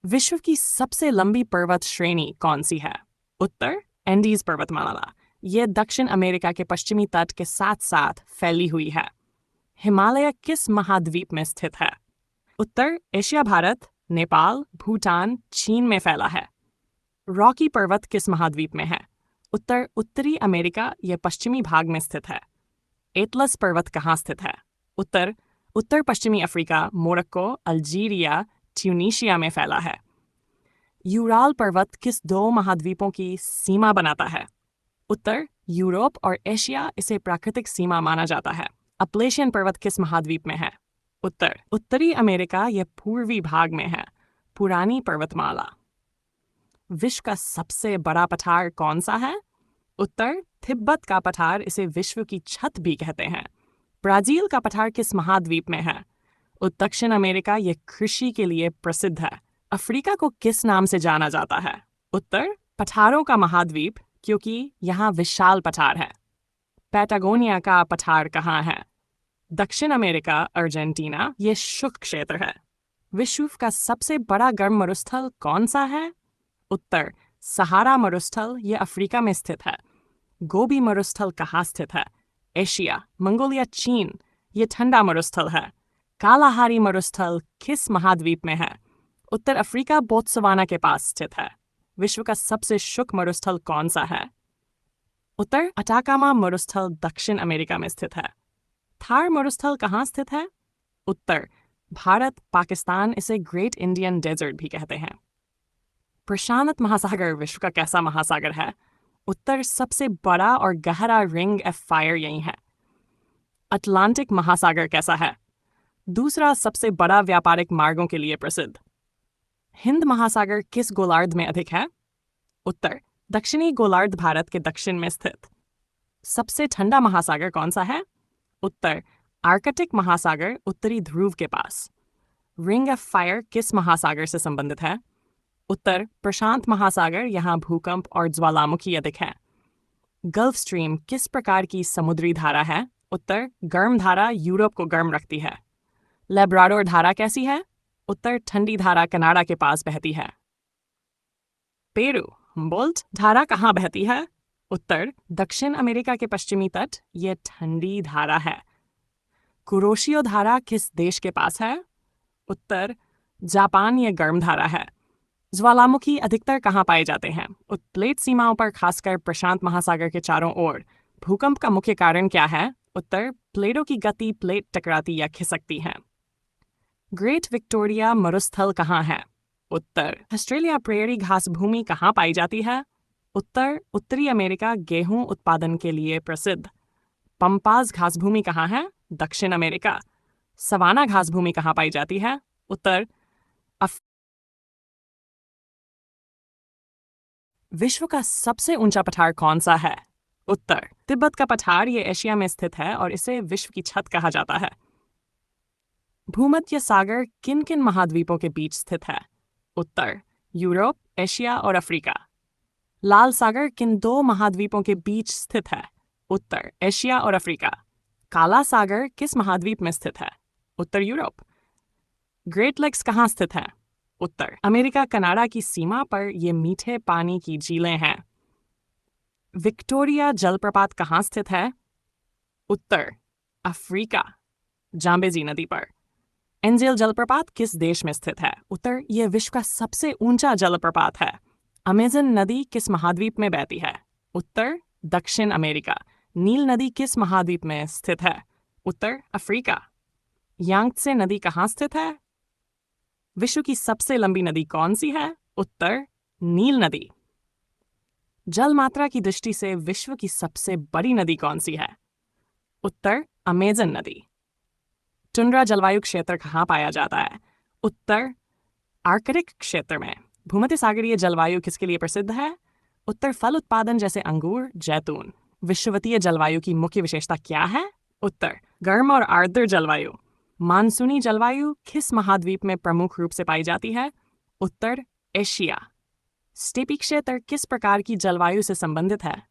विश्व की सबसे लंबी पर्वत श्रेणी कौन सी है? उत्तर एंडीज पर्वतमाला। यह दक्षिण अमेरिका के पश्चिमी तट के साथ साथ फैली हुई है। हिमालय किस महाद्वीप में स्थित है? उत्तर एशिया, भारत, नेपाल, भूटान, चीन में फैला है। रॉकी पर्वत किस महाद्वीप में है? उत्तर उत्तरी अमेरिका, यह पश्चिमी भाग में स्थित है। एटलस पर्वत कहाँ स्थित है? उत्तर उत्तर पश्चिमी अफ्रीका, मोरक्को, अल्जीरिया, ट्यूनीशिया में फैला है। यूराल पर्वत किस दो महाद्वीपों की सीमा बनाता है? उत्तर यूरोप और एशिया, इसे प्राकृतिक सीमा माना जाता है। अपलेशियन पर्वत किस महाद्वीप में है? उत्तर उत्तरी अमेरिका, यह पूर्वी भाग में है। पुरानी पर्वतमाला। विश्व का सबसे बड़ा पठार कौन सा है? उत्तर तिब्बत का पठार, इसे विश्व की छत भी कहते हैं। ब्राजील का पठार किस महाद्वीप में है? दक्षिण अमेरिका, यह कृषि के लिए प्रसिद्ध है। अफ्रीका को किस नाम से जाना जाता है? उत्तर पठारों का महाद्वीप, क्योंकि यहाँ विशाल पठार है। पैटागोनिया का पठार कहाँ है? दक्षिण अमेरिका, अर्जेंटीना, यह शुष्क क्षेत्र है। विश्व का सबसे बड़ा गर्म मरुस्थल कौन सा है? उत्तर सहारा मरुस्थल, यह अफ्रीका में स्थित है। गोबी मरुस्थल कहाँ स्थित है? एशिया, मंगोलिया, चीन, यह ठंडा मरुस्थल है। कालाहारी मरुस्थल किस महाद्वीप में है? उत्तर अफ्रीका, बोत्सवाना के पास स्थित है। विश्व का सबसे शुष्क मरुस्थल कौन सा है? उत्तर अटाकामा मरुस्थल दक्षिण अमेरिका में स्थित है। थार मरुस्थल कहाँ स्थित है? उत्तर भारत, पाकिस्तान, इसे ग्रेट इंडियन डेजर्ट भी कहते हैं। प्रशांत महासागर विश्व का कैसा महासागर है? उत्तर सबसे बड़ा और गहरा रिंग ऑफ फायर यही है। अटलांटिक महासागर कैसा है? दूसरा सबसे बड़ा व्यापारिक मार्गों के लिए प्रसिद्ध। हिंद महासागर किस गोलार्ध में अधिक है? उत्तर दक्षिणी गोलार्ध, भारत के दक्षिण में स्थित। सबसे ठंडा महासागर कौन सा है? उत्तर आर्कटिक महासागर, उत्तरी ध्रुव के पास। रिंग ऑफ फायर किस महासागर से संबंधित है? उत्तर प्रशांत महासागर, यहाँ भूकंप और ज्वालामुखी अधिक है। गल्फ स्ट्रीम किस प्रकार की समुद्री धारा है? उत्तर गर्म धारा, यूरोप को गर्म रखती है। लेब्राडोर धारा कैसी है? उत्तर ठंडी धारा, कनाडा के पास बहती है। पेरू हम्बोल्ट धारा कहाँ बहती है? उत्तर दक्षिण अमेरिका के पश्चिमी तट, यह ठंडी धारा है। कुरोशियो धारा किस देश के पास है? उत्तर जापान, यह गर्म धारा है। ज्वालामुखी अधिकतर कहाँ पाए जाते हैं? प्लेट सीमाओं पर, खासकर प्रशांत महासागर के चारों ओर। भूकंप का मुख्य कारण क्या है? उत्तर प्लेटों की गति, प्लेट टकराती या खिसकती हैं। ग्रेट विक्टोरिया मरुस्थल कहाँ है? उत्तर ऑस्ट्रेलिया। प्रेयरी घास भूमि कहाँ पाई जाती है? उत्तर उत्तरी अमेरिका, गेहूं उत्पादन के लिए प्रसिद्ध। पंपास घास भूमि कहाँ है? दक्षिण अमेरिका। सवाना घास भूमि कहाँ पाई जाती है? उत्तर विश्व का सबसे ऊंचा पठार कौन सा है? उत्तर तिब्बत का पठार, यह एशिया में स्थित है और इसे विश्व की छत कहा जाता है। भूमध्य सागर किन किन महाद्वीपों के बीच स्थित है? उत्तर यूरोप, एशिया और अफ्रीका। लाल सागर किन दो महाद्वीपों के बीच स्थित है? उत्तर एशिया और अफ्रीका। काला सागर किस महाद्वीप में स्थित है? उत्तर यूरोप। ग्रेट लेक्स कहाँ स्थित है? उत्तर अमेरिका, कनाडा की सीमा पर, ये मीठे पानी की झीलें हैं। विक्टोरिया जलप्रपात कहाँ स्थित है? उत्तर अफ्रीका, जाम्बेजी नदी पर। एंजेल जलप्रपात किस देश में स्थित है? उत्तर यह विश्व का सबसे ऊंचा जलप्रपात है। अमेजन नदी किस महाद्वीप में बहती है? उत्तर दक्षिण अमेरिका। नील नदी किस महाद्वीप में स्थित है? उत्तर अफ्रीका। यांगत्से नदी कहाँ स्थित है? विश्व की सबसे लंबी नदी कौन सी है? उत्तर नील नदी। जल मात्रा की दृष्टि से विश्व की सबसे बड़ी नदी कौन सी है? उत्तर अमेजन नदी। टुंड्रा जलवायु क्षेत्र कहाँ पाया जाता है? उत्तर आर्कटिक क्षेत्र में। भूमध्य सागरीय जलवायु किसके लिए प्रसिद्ध है? उत्तर फल उत्पादन जैसे अंगूर, जैतून। विषुवतीय जलवायु की मुख्य विशेषता क्या है? उत्तर गर्म और आर्द्र जलवायु। मानसूनी जलवायु किस महाद्वीप में प्रमुख रूप से पाई जाती है? उत्तर एशिया। स्टेपी क्षेत्र किस प्रकार की जलवायु से संबंधित है?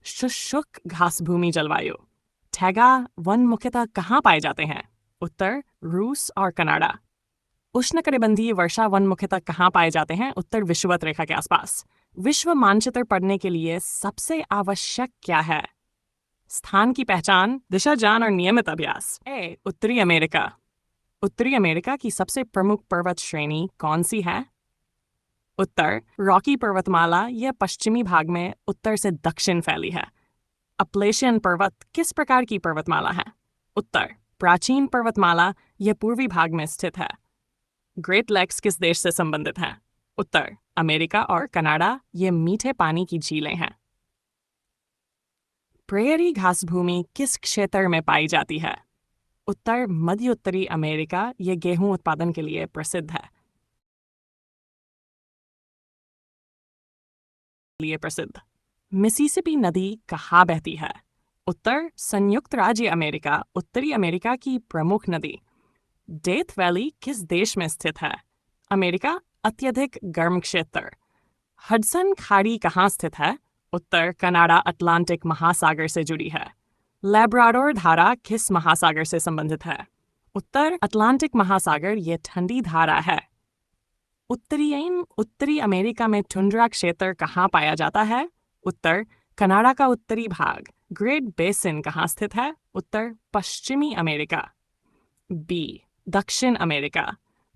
शुष्क घासभूमि जलवायु। टैगा वन मुख्यतः कहाँ पाए जाते हैं? उत्तर रूस और कनाडा। उष्णकटिबंधीय वर्षा वन मुख्यतः कहाँ पाए जाते हैं? उत्तर विषुवत रेखा के आसपास। विश्व मानचित्र पढ़ने के लिए सबसे आवश्यक क्या है? स्थान की पहचान, दिशा जान और नियमित अभ्यास। ए. उत्तरी अमेरिका। उत्तरी अमेरिका की सबसे प्रमुख पर्वत श्रेणी कौन सी है? उत्तर रॉकी पर्वतमाला। यह पश्चिमी भाग में उत्तर से दक्षिण फैली है। अपलेशियन पर्वत किस प्रकार की पर्वतमाला है? उत्तर प्राचीन पर्वतमाला। यह पूर्वी भाग में स्थित है। ग्रेट लेक्स किस देश से संबंधित हैं? उत्तर अमेरिका और कनाडा। ये मीठे पानी की झीलें हैं। प्रेयरी घास भूमि किस क्षेत्र में पाई जाती है? उत्तर मध्य उत्तरी अमेरिका। ये गेहूं उत्पादन के लिए प्रसिद्ध है। मिसिसिपी नदी कहाँ बहती है? उत्तर संयुक्त राज्य अमेरिका, उत्तरी अमेरिका की प्रमुख नदी। डेथ वैली किस देश में स्थित है? अमेरिका, अत्यधिक गर्म क्षेत्र। हडसन खाड़ी कहाँ स्थित है? उत्तर कनाडा, अटलांटिक महासागर से जुड़ी है। लैब्राडोर धारा किस महासागर से संबंधित है? उत्तर अटलांटिक महासागर। ये ठंडी धारा है। उत्तरी अमेरिका में टुंड्रा क्षेत्र कहाँ पाया जाता है? उत्तर कनाडा का उत्तरी भाग। ग्रेट बेसिन कहाँ स्थित है? उत्तर पश्चिमी अमेरिका। बी. दक्षिण अमेरिका।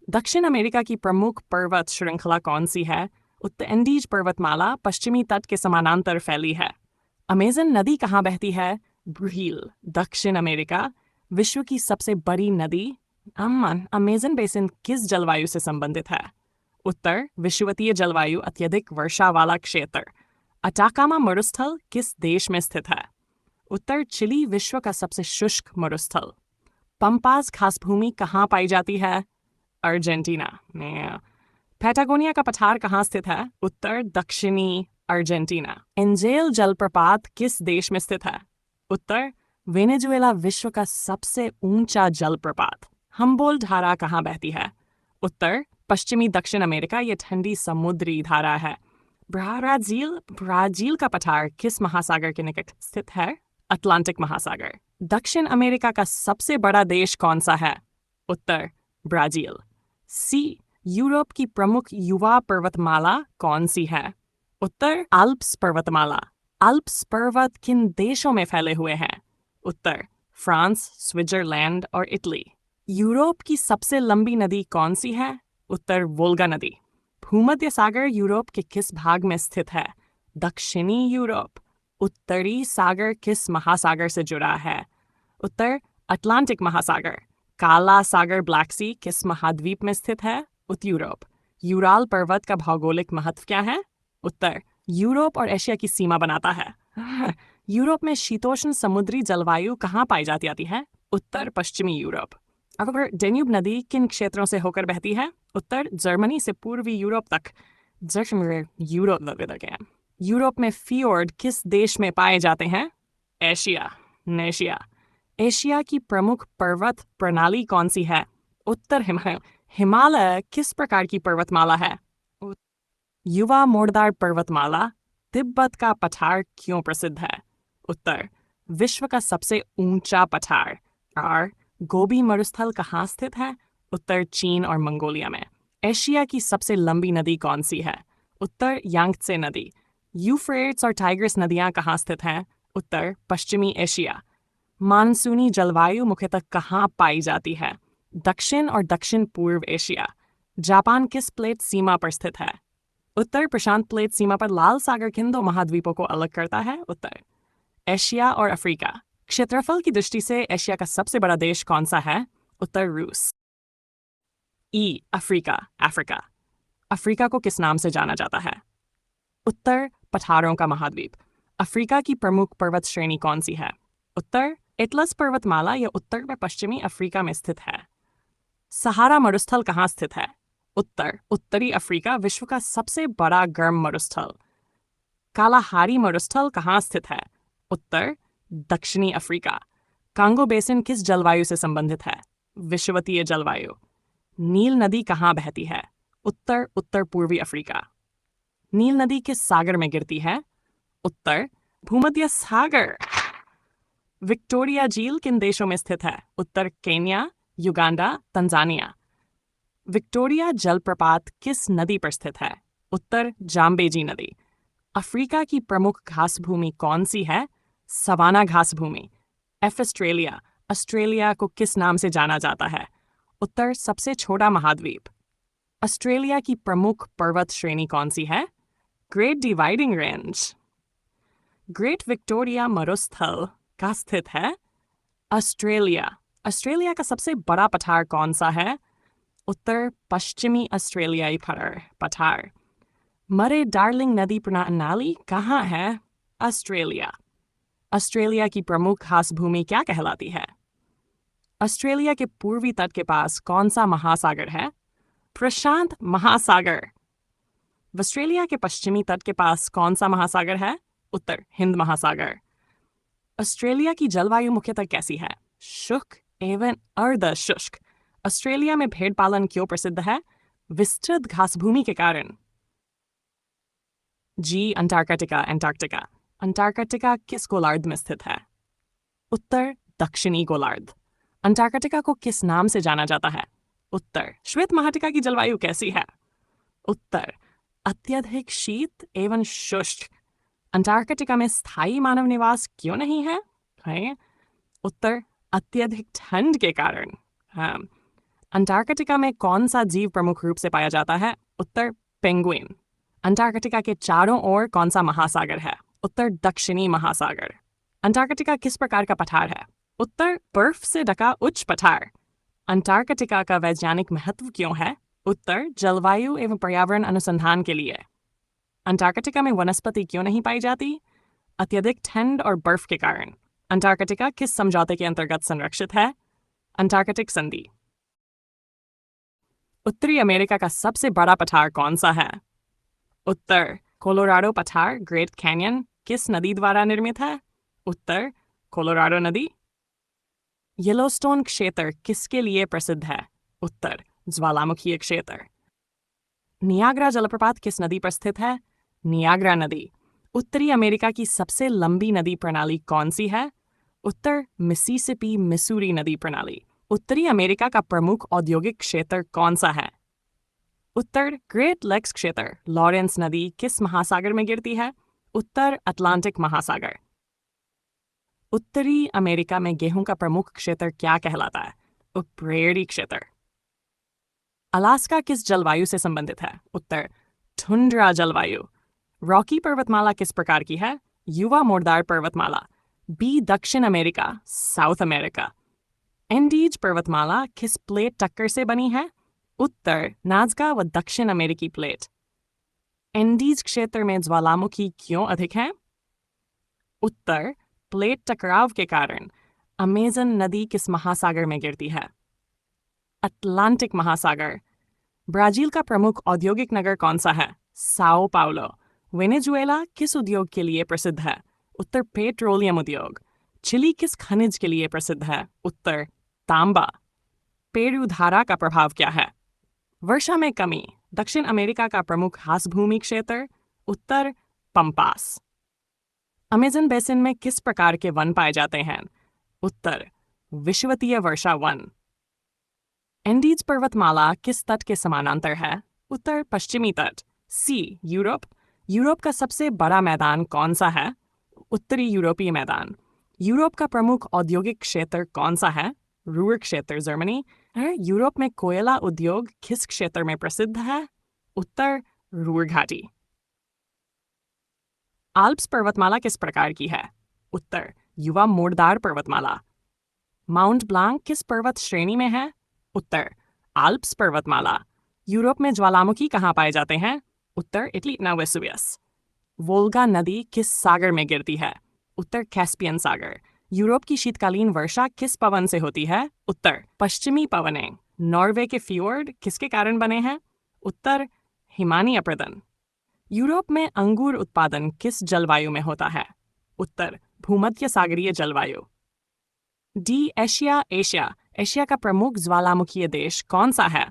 दक्षिण अमेरिका की प्रमुख पर्वत श्रृंखला कौन सी है? उत्तर एंडीज पर्वतमाला पश्चिमी तट के समानांतर फैली है। अमेजन नदी कहाँ बहती है? ब्राजील, दक्षिण अमेरिका। विश्व की सबसे बड़ी नदी? अमेजन बेसिन किस जलवायु से संबंधित है? उत्तर विषुवतीय जलवायु, अत्यधिक वर्षा वाला क्षेत्र। अटाकामा मरुस्थल किस देश में स्थित है? उत्तर चिली, विश्व का सबसे शुष्क मरुस्थल। पंपास घास भूमि कहाँ पाई जाती है? अर्जेंटीना में। पैटागोनिया का पठार कहाँ स्थित है? उत्तर दक्षिणी अर्जेंटीना। एंजेल जलप्रपात किस देश में स्थित है? उत्तर वेनेजुएला, विश्व का सबसे ऊंचा जलप्रपात। हम्बोल्ट धारा कहाँ बहती है? उत्तर पश्चिमी दक्षिण अमेरिका। ये ठंडी समुद्री धारा है। ब्राजील का पठार किस महासागर के निकट स्थित है? अटलांटिक महासागर। दक्षिण अमेरिका का सबसे बड़ा देश कौन सा है? उत्तर ब्राजील। सी. यूरोप की प्रमुख युवा पर्वतमाला कौन सी है? उत्तर आल्प्स पर्वतमाला। आल्प्स पर्वत किन देशों में फैले हुए हैं? उत्तर फ्रांस, स्विट्जरलैंड और इटली। यूरोप की सबसे लंबी नदी कौन सी है? उत्तर वोल्गा नदी। भूमध्य सागर यूरोप के किस भाग में स्थित है? दक्षिणी यूरोप। उत्तरी सागर किस महासागर से जुड़ा है? उत्तर अटलांटिक महासागर। काला सागर ब्लैक सी किस महाद्वीप में स्थित है? उत्तर यूरोप। यूराल पर्वत का भौगोलिक महत्व क्या है? उत्तर यूरोप और एशिया की सीमा बनाता है। यूरोप में शीतोष्ण समुद्री जलवायु कहाँ पाई जाती है? उत्तर पश्चिमी यूरोप। अगर डेन्यूब नदी किन क्षेत्रों से होकर बहती है? उत्तर जर्मनी से पूर्वी यूरोप तक। यूरोप में फियोर्ड किस देश में पाए जाते हैं? एशिया। एशिया की प्रमुख पर्वत प्रणाली कौन सी है? उत्तर हिमालय किस प्रकार की पर्वतमाला है? युवा मोड़दार पर्वतमाला। तिब्बत का पठार क्यों प्रसिद्ध है? उत्तर विश्व का सबसे ऊंचा पठार। और गोबी मरुस्थल कहाँ स्थित है? उत्तर चीन और मंगोलिया में। एशिया की सबसे लंबी नदी कौन सी है? उत्तर यांगत्से नदी। यूफ्रेट्स और टाइग्रिस नदियाँ कहाँ स्थित हैं? उत्तर पश्चिमी एशिया। मानसूनी जलवायु मुख्यतः कहाँ पाई जाती है? दक्षिण और दक्षिण पूर्व एशिया। जापान किस प्लेट सीमा पर स्थित है? उत्तर प्रशांत प्लेट सीमा पर। लाल सागर किन दो महाद्वीपों को अलग करता है? उत्तर एशिया और अफ्रीका। क्षेत्रफल की दृष्टि से एशिया का सबसे बड़ा देश कौन सा है? उत्तर रूस। ई. अफ्रीका। अफ्रीका को किस नाम से जाना जाता है? उत्तर पठारों का महाद्वीप। अफ्रीका की प्रमुख पर्वत श्रेणी कौन सी है? उत्तर एटलस पर्वतमाला। यह उत्तर में पश्चिमी अफ्रीका में स्थित है। सहारा मरुस्थल कहाँ स्थित है? उत्तर उत्तरी अफ्रीका, विश्व का सबसे बड़ा गर्म मरुस्थल। कालाहारी मरुस्थल कहाँ स्थित है? उत्तर दक्षिणी अफ्रीका। कांगो बेसिन किस जलवायु से संबंधित है? विषुवतीय जलवायु। नील नदी कहाँ बहती है? उत्तर उत्तर पूर्वी अफ्रीका। नील नदी किस सागर में गिरती है? उत्तर भूमध्य सागर। विक्टोरिया झील किन देशों में स्थित है? उत्तर केन्या, युगांडा, तंजानिया। विक्टोरिया जलप्रपात किस नदी पर स्थित है? उत्तर जाम्बेजी नदी। अफ्रीका की प्रमुख घास भूमि कौन सी है? सवाना घास भूमि। ऑस्ट्रेलिया, ऑस्ट्रेलिया को किस नाम से जाना जाता है? उत्तर सबसे छोटा महाद्वीप। ऑस्ट्रेलिया की प्रमुख पर्वत श्रेणी कौन सी है? Great Dividing range. Great Victoria मरुस्थल कहाँ स्थित है? ऑस्ट्रेलिया। ऑस्ट्रेलिया का सबसे बड़ा पठार कौन सा है? उत्तर पश्चिमी ऑस्ट्रेलियाई पठार। मरे डार्लिंग नदी प्रणाली कहाँ है? ऑस्ट्रेलिया। ऑस्ट्रेलिया की प्रमुख घास भूमि क्या कहलाती है? ऑस्ट्रेलिया के पूर्वी तट के पास कौन सा महासागर है? प्रशांत महासागर। ऑस्ट्रेलिया के पश्चिमी तट के पास कौन सा महासागर है? उत्तर हिंद महासागर। ऑस्ट्रेलिया की जलवायु मुख्यतः कैसी है? शुष्क एवं अर्ध शुष्क। ऑस्ट्रेलिया में भेड़ पालन क्यों प्रसिद्ध है? विस्तृत घास भूमि के कारण। जी अंटार्कटिका। अंटार्कटिका किस गोलार्ध में स्थित है? उत्तर दक्षिणी गोलार्ध। अंटार्कटिका को किस नाम से जाना जाता है? उत्तर श्वेत महाटिका की जलवायु कैसी है? उत्तर अत्यधिक शीत एवं शुष्क। अंटार्कटिका में स्थायी मानव निवास क्यों नहीं है? उत्तर अत्यधिक ठंड के कारण। अंटार्कटिका में कौन सा जीव प्रमुख रूप से पाया जाता है? उत्तर पेंगुइन। अंटार्कटिका के चारों ओर कौन सा महासागर है? उत्तर दक्षिणी महासागर। अंटार्कटिका किस प्रकार का पठार है? उत्तर बर्फ से ढका उच्च पठार। अंटार्कटिका का वैज्ञानिक महत्व क्यों है? उत्तर जलवायु एवं पर्यावरण अनुसंधान के लिए। अंटार्कटिका में वनस्पति क्यों नहीं पाई जाती? अत्यधिक ठंड और बर्फ के कारण। अंटार्कटिका किस समझौते के अंतर्गत संरक्षित है? अंटार्कटिक संधि। उत्तरी अमेरिका का सबसे बड़ा पठार कौन सा है? उत्तर कोलोराडो पठार। ग्रेट कैनियन किस नदी द्वारा निर्मित है? उत्तर कोलोराडो नदी। येलोस्टोन क्षेत्र किसके लिए प्रसिद्ध है? उत्तर ज्वालामुखी क्षेत्र। नियाग्रा जलप्रपात किस नदी पर स्थित है? नियाग्रा नदी। उत्तरी अमेरिका की सबसे लंबी नदी प्रणाली कौन सी है? उत्तर मिसिसिपी मिसूरी नदी प्रणाली। उत्तरी अमेरिका का प्रमुख औद्योगिक क्षेत्र कौन सा है? उत्तर ग्रेट लेक्स क्षेत्र। लॉरेंस नदी किस महासागर में गिरती है? उत्तर अटलांटिक महासागर। उत्तरी अमेरिका में गेहूं का प्रमुख क्षेत्र क्या कहलाता है? प्रेयरी क्षेत्र। अलास्का किस जलवायु से संबंधित है? उत्तर टुंड्रा जलवायु। रॉकी पर्वतमाला किस प्रकार की है? युवा मोड़दार पर्वतमाला। बी दक्षिण अमेरिका, साउथ अमेरिका। एंडीज पर्वतमाला किस प्लेट टक्कर से बनी है? उत्तर नाज़का व दक्षिण अमेरिकी प्लेट। एंडीज क्षेत्र में ज्वालामुखी क्यों अधिक है? उत्तर प्लेट टकराव के कारण। अमेजन नदी किस महासागर में गिरती है? अटलांटिक महासागर। ब्राजील का प्रमुख औद्योगिक नगर कौन सा है? Sao Paulo. वेनेजुएला किस उद्योग के लिए प्रसिद्ध है? उत्तर पेट्रोलियम उद्योग। चिली किस खनिज के लिए प्रसिद्ध है? उत्तर तांबा। पेरू धारा का प्रभाव क्या है? वर्षा में कमी। दक्षिण अमेरिका का प्रमुख घास भूमि क्षेत्र? उत्तर पंपास। अमेजन बेसिन में किस प्रकार के वन पाए जाते हैं? उत्तर विषुवतीय वर्षा वन। एंडीज पर्वतमाला किस तट के समानांतर है? उत्तर पश्चिमी तट। सी यूरोप। यूरोप का सबसे बड़ा मैदान कौन सा है? उत्तरी यूरोपीय मैदान। यूरोप का प्रमुख औद्योगिक क्षेत्र कौन सा है? रूर क्षेत्र जर्मनी। यूरोप में कोयला उद्योग किस क्षेत्र में प्रसिद्ध है? उत्तर रूर घाटी। आल्प्स पर्वतमाला किस प्रकार की है? उत्तर युवा मोड़दार पर्वतमाला। माउंट ब्लांक किस पर्वत श्रेणी में है? उत्तर आल्प्स पर्वतमाला। यूरोप में ज्वालामुखी कहाँ पाए जाते हैं? उत्तर इटली वेसुवियस। वोल्गा नदी किस सागर में गिरती है? उत्तर कैस्पियन सागर। यूरोप की शीतकालीन वर्षा किस पवन से होती है? उत्तर पश्चिमी पवनें। नॉर्वे के फ्योर्ड किसके कारण बने हैं? उत्तर हिमानी अपरदन। यूरोप में अंगूर उत्पादन किस जलवायु में होता है? उत्तर भूमध्य सागरीय जलवायु। D Asia. एशिया का प्रमुख ज्वालामुखीय देश कौन सा है?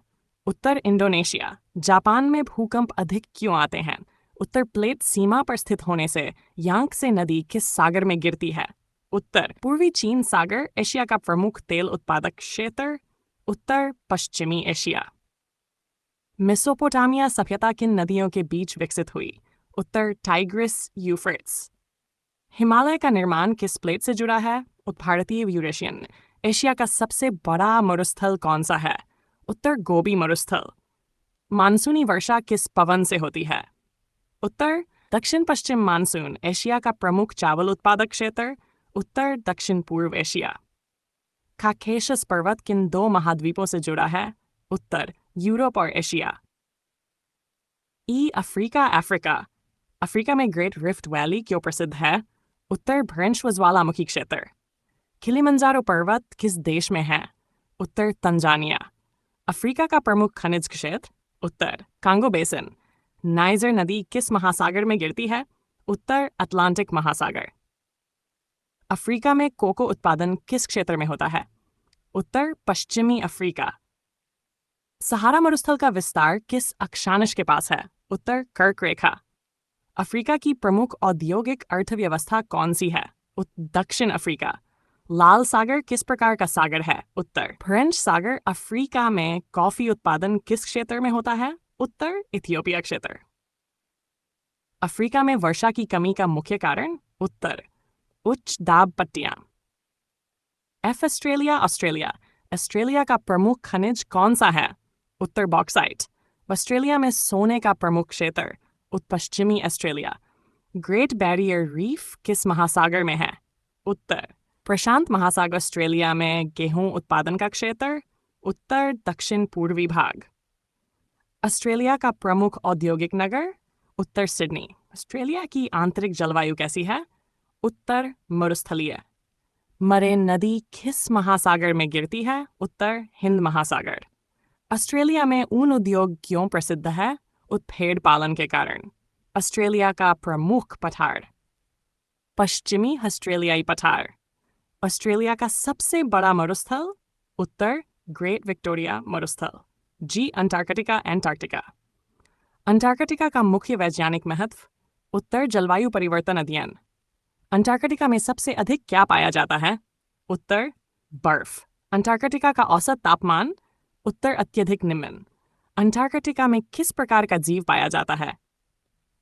उत्तर इंडोनेशिया। जापान में भूकंप अधिक क्यों आते हैं? उत्तर प्लेट सीमा पर स्थित होने से यांगत्से नदी किस सागर में गिरती है? उत्तर पूर्वी चीन सागर। एशिया का प्रमुख तेल उत्पादक क्षेत्र? उत्तर पश्चिमी एशिया। मेसोपोटामिया सभ्यता किन नदियों के बीच विकसित हुई? उत्तर टाइग्रिस यूफ्रेट्स। हिमालय का निर्माण किस प्लेट से जुड़ा है? भारतीय यूरेशियन। एशिया का सबसे बड़ा मरुस्थल कौन सा है? उत्तर गोबी मरुस्थल। मानसूनी वर्षा किस पवन से होती है? उत्तर दक्षिण पश्चिम मानसून। एशिया का प्रमुख चावल उत्पादक क्षेत्र? उत्तर दक्षिण पूर्व एशिया। काकेशस पर्वत किन दो महाद्वीपों से जुड़ा है? उत्तर यूरोप और एशिया। Africa Africa. अफ्रीका में ग्रेट रिफ्ट वैली क्यों प्रसिद्ध है? उत्तर भ्रंश व ज्वालामुखी क्षेत्र। किलिमंजारो पर्वत किस देश में है? उत्तर तंजानिया। अफ्रीका का प्रमुख खनिज क्षेत्र? उत्तर कांगो बेसिन। नाइजर नदी किस महासागर में गिरती है? उत्तर अटलांटिक महासागर। अफ्रीका में कोको उत्पादन किस क्षेत्र में होता है? उत्तर पश्चिमी अफ्रीका। सहारा मरुस्थल का विस्तार किस अक्षांश के पास है? उत्तर कर्क रेखा। अफ्रीका की प्रमुख औद्योगिक अर्थव्यवस्था कौन सी है? दक्षिण अफ्रीका। लाल सागर किस प्रकार का सागर है? उत्तर फ्रेंच सागर। अफ्रीका में कॉफी उत्पादन किस क्षेत्र में होता है? उत्तर इथियोपिया क्षेत्र। अफ्रीका में वर्षा की कमी का मुख्य कारण? उत्तर उच्च दाब पट्टियां। Australia Australia. ऑस्ट्रेलिया का प्रमुख खनिज कौन सा है? उत्तर बॉक्साइट। ऑस्ट्रेलिया में सोने का प्रमुख क्षेत्र? उत्तर पश्चिमी ऑस्ट्रेलिया। ग्रेट बैरियर रीफ किस महासागर में है? उत्तर प्रशांत महासागर। ऑस्ट्रेलिया में गेहूं उत्पादन का क्षेत्र? उत्तर दक्षिण पूर्वी भाग। ऑस्ट्रेलिया का प्रमुख औद्योगिक नगर? उत्तर सिडनी। ऑस्ट्रेलिया की आंतरिक जलवायु कैसी है? उत्तर मरुस्थलीय। मरेन नदी किस महासागर में गिरती है? उत्तर हिंद महासागर। ऑस्ट्रेलिया में ऊन उद्योग क्यों प्रसिद्ध है? भेड़ पालन के कारण। ऑस्ट्रेलिया का प्रमुख पठार? पश्चिमी ऑस्ट्रेलियाई पठार। ऑस्ट्रेलिया का सबसे बड़ा मरुस्थल? उत्तर ग्रेट विक्टोरिया मरुस्थल। Antarctica Antarctica. अंटार्कटिका का मुख्य वैज्ञानिक महत्व? उत्तर जलवायु परिवर्तन अध्ययन। अंटार्कटिका में सबसे अधिक क्या पाया जाता है? उत्तर बर्फ। अंटार्कटिका का औसत तापमान? उत्तर अत्यधिक निम्न। अंटार्कटिका में किस प्रकार का जीव पाया जाता है?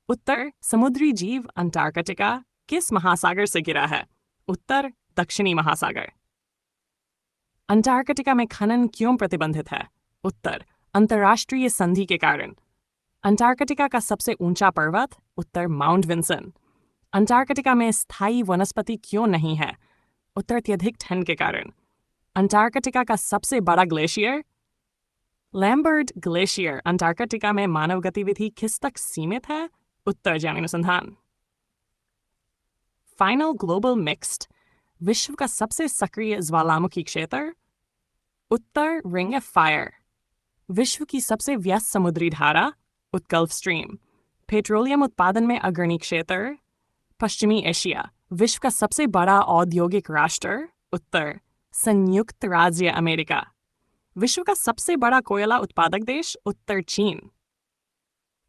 उत्तर समुद्री जीव। अंटार्कटिका किस महासागर से घिरा है? उत्तर दक्षिणी महासागर। अंटार्कटिका में खनन क्यों प्रतिबंधित है? उत्तर अंतर्राष्ट्रीय संधि के कारण। अंटार्कटिका का सबसे ऊंचा पर्वत? उत्तर माउंट विंसन। अंटार्कटिका में स्थायी वनस्पति क्यों नहीं है? उत्तर अत्यधिक ठंड के कारण। अंटार्कटिका का सबसे बड़ा ग्लेशियर? Lambert glacier. अंटार्कटिका में मानव गतिविधि किस तक सीमित है? उत्तर जैन अनुसंधान। Final global mixed. विश्व का सबसे सक्रिय ज्वालामुखी क्षेत्र? उत्तर रिंग ऑफ फायर। विश्व की सबसे व्यस्त समुद्री धारा? Gulf stream. पेट्रोलियम उत्पादन में अग्रणी क्षेत्र? पश्चिमी एशिया। विश्व का सबसे बड़ा औद्योगिक राष्ट्र? उत्तर संयुक्त राज्य अमेरिका। विश्व का सबसे बड़ा कोयला उत्पादक देश? उत्तर चीन।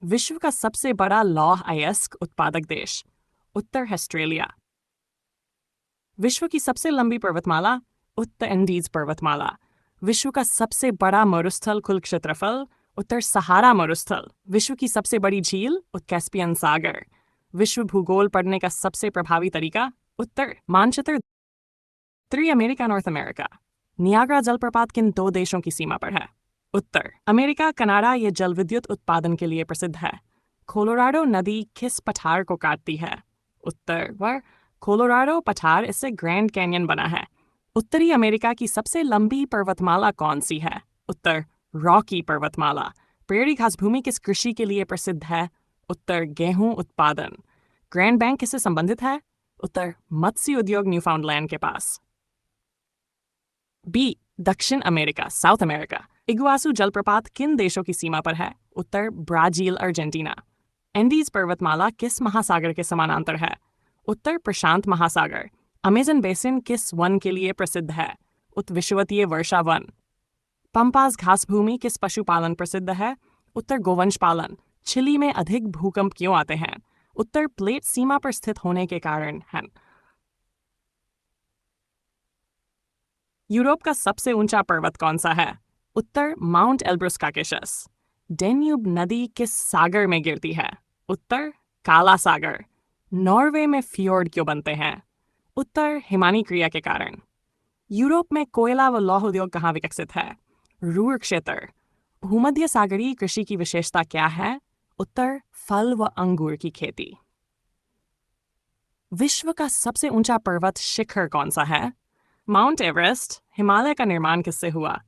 विश्व का सबसे बड़ा लौह अयस्क उत्पादक देश? उत्तर ऑस्ट्रेलिया। विश्व की सबसे लंबी पर्वतमाला? उत्तर एंडीज पर्वतमाला। विश्व का सबसे बड़ा मरुस्थल कुल क्षेत्रफल? उत्तर सहारा मरुस्थल। विश्व की सबसे बड़ी झील? कैस्पियन सागर। विश्व भूगोल पढ़ने का सबसे प्रभावी तरीका? उत्तर मानचित्र। उत्तरी अमेरिका नॉर्थ अमेरिका। नियाग्रा जलप्रपात किन दो देशों की सीमा पर है? उत्तर अमेरिका कनाडा। ये जल विद्युत उत्पादन के लिए प्रसिद्ध है। कोलोराडो नदी किस पठार को काटती है? उत्तर कोलोराडो पठार। इससे ग्रैंड कैनियन बना है। उत्तरी अमेरिका की सबसे लंबी पर्वतमाला कौन सी है? उत्तर रॉकी पर्वतमाला। प्रेरी घासभूमि किस कृषि के लिए प्रसिद्ध है? उत्तर गेहूं उत्पादन। ग्रैंड बैंक किससे संबंधित है? उत्तर मत्स्य उद्योग न्यूफाउंडलैंड के पास। बी दक्षिण अमेरिका साउथ अमेरिका। इगुआसू जलप्रपात किन देशों की सीमा पर है? उत्तर ब्राजील अर्जेंटीना। एंडीज पर्वतमाला किस महासागर के समानांतर है? उत्तर प्रशांत महासागर। अमेजन बेसिन किस वन के लिए प्रसिद्ध है? विषुवतीय वर्षा वन। पंपास घासभूमि किस पशुपालन प्रसिद्ध है? उत्तर गोवंश पालन। चिली में अधिक भूकंप क्यों आते हैं? उत्तर प्लेट सीमा पर स्थित होने के कारण है। यूरोप का सबसे ऊंचा पर्वत कौन सा है? उत्तर माउंट एल्ब्रुस काकेशस। डेन्यूब नदी किस सागर में गिरती है? उत्तर काला सागर। नॉर्वे में फियोर्ड क्यों बनते हैं? उत्तर हिमानी क्रिया के कारण। यूरोप में कोयला व लौह उद्योग कहाँ विकसित है? रूर क्षेत्र। भूमध्य सागरीय कृषि की विशेषता क्या है? उत्तर फल व अंगूर की खेती। विश्व का सबसे ऊंचा पर्वत शिखर कौन सा है? Mount Everest. हिमालय का निर्माण किससे हुआ?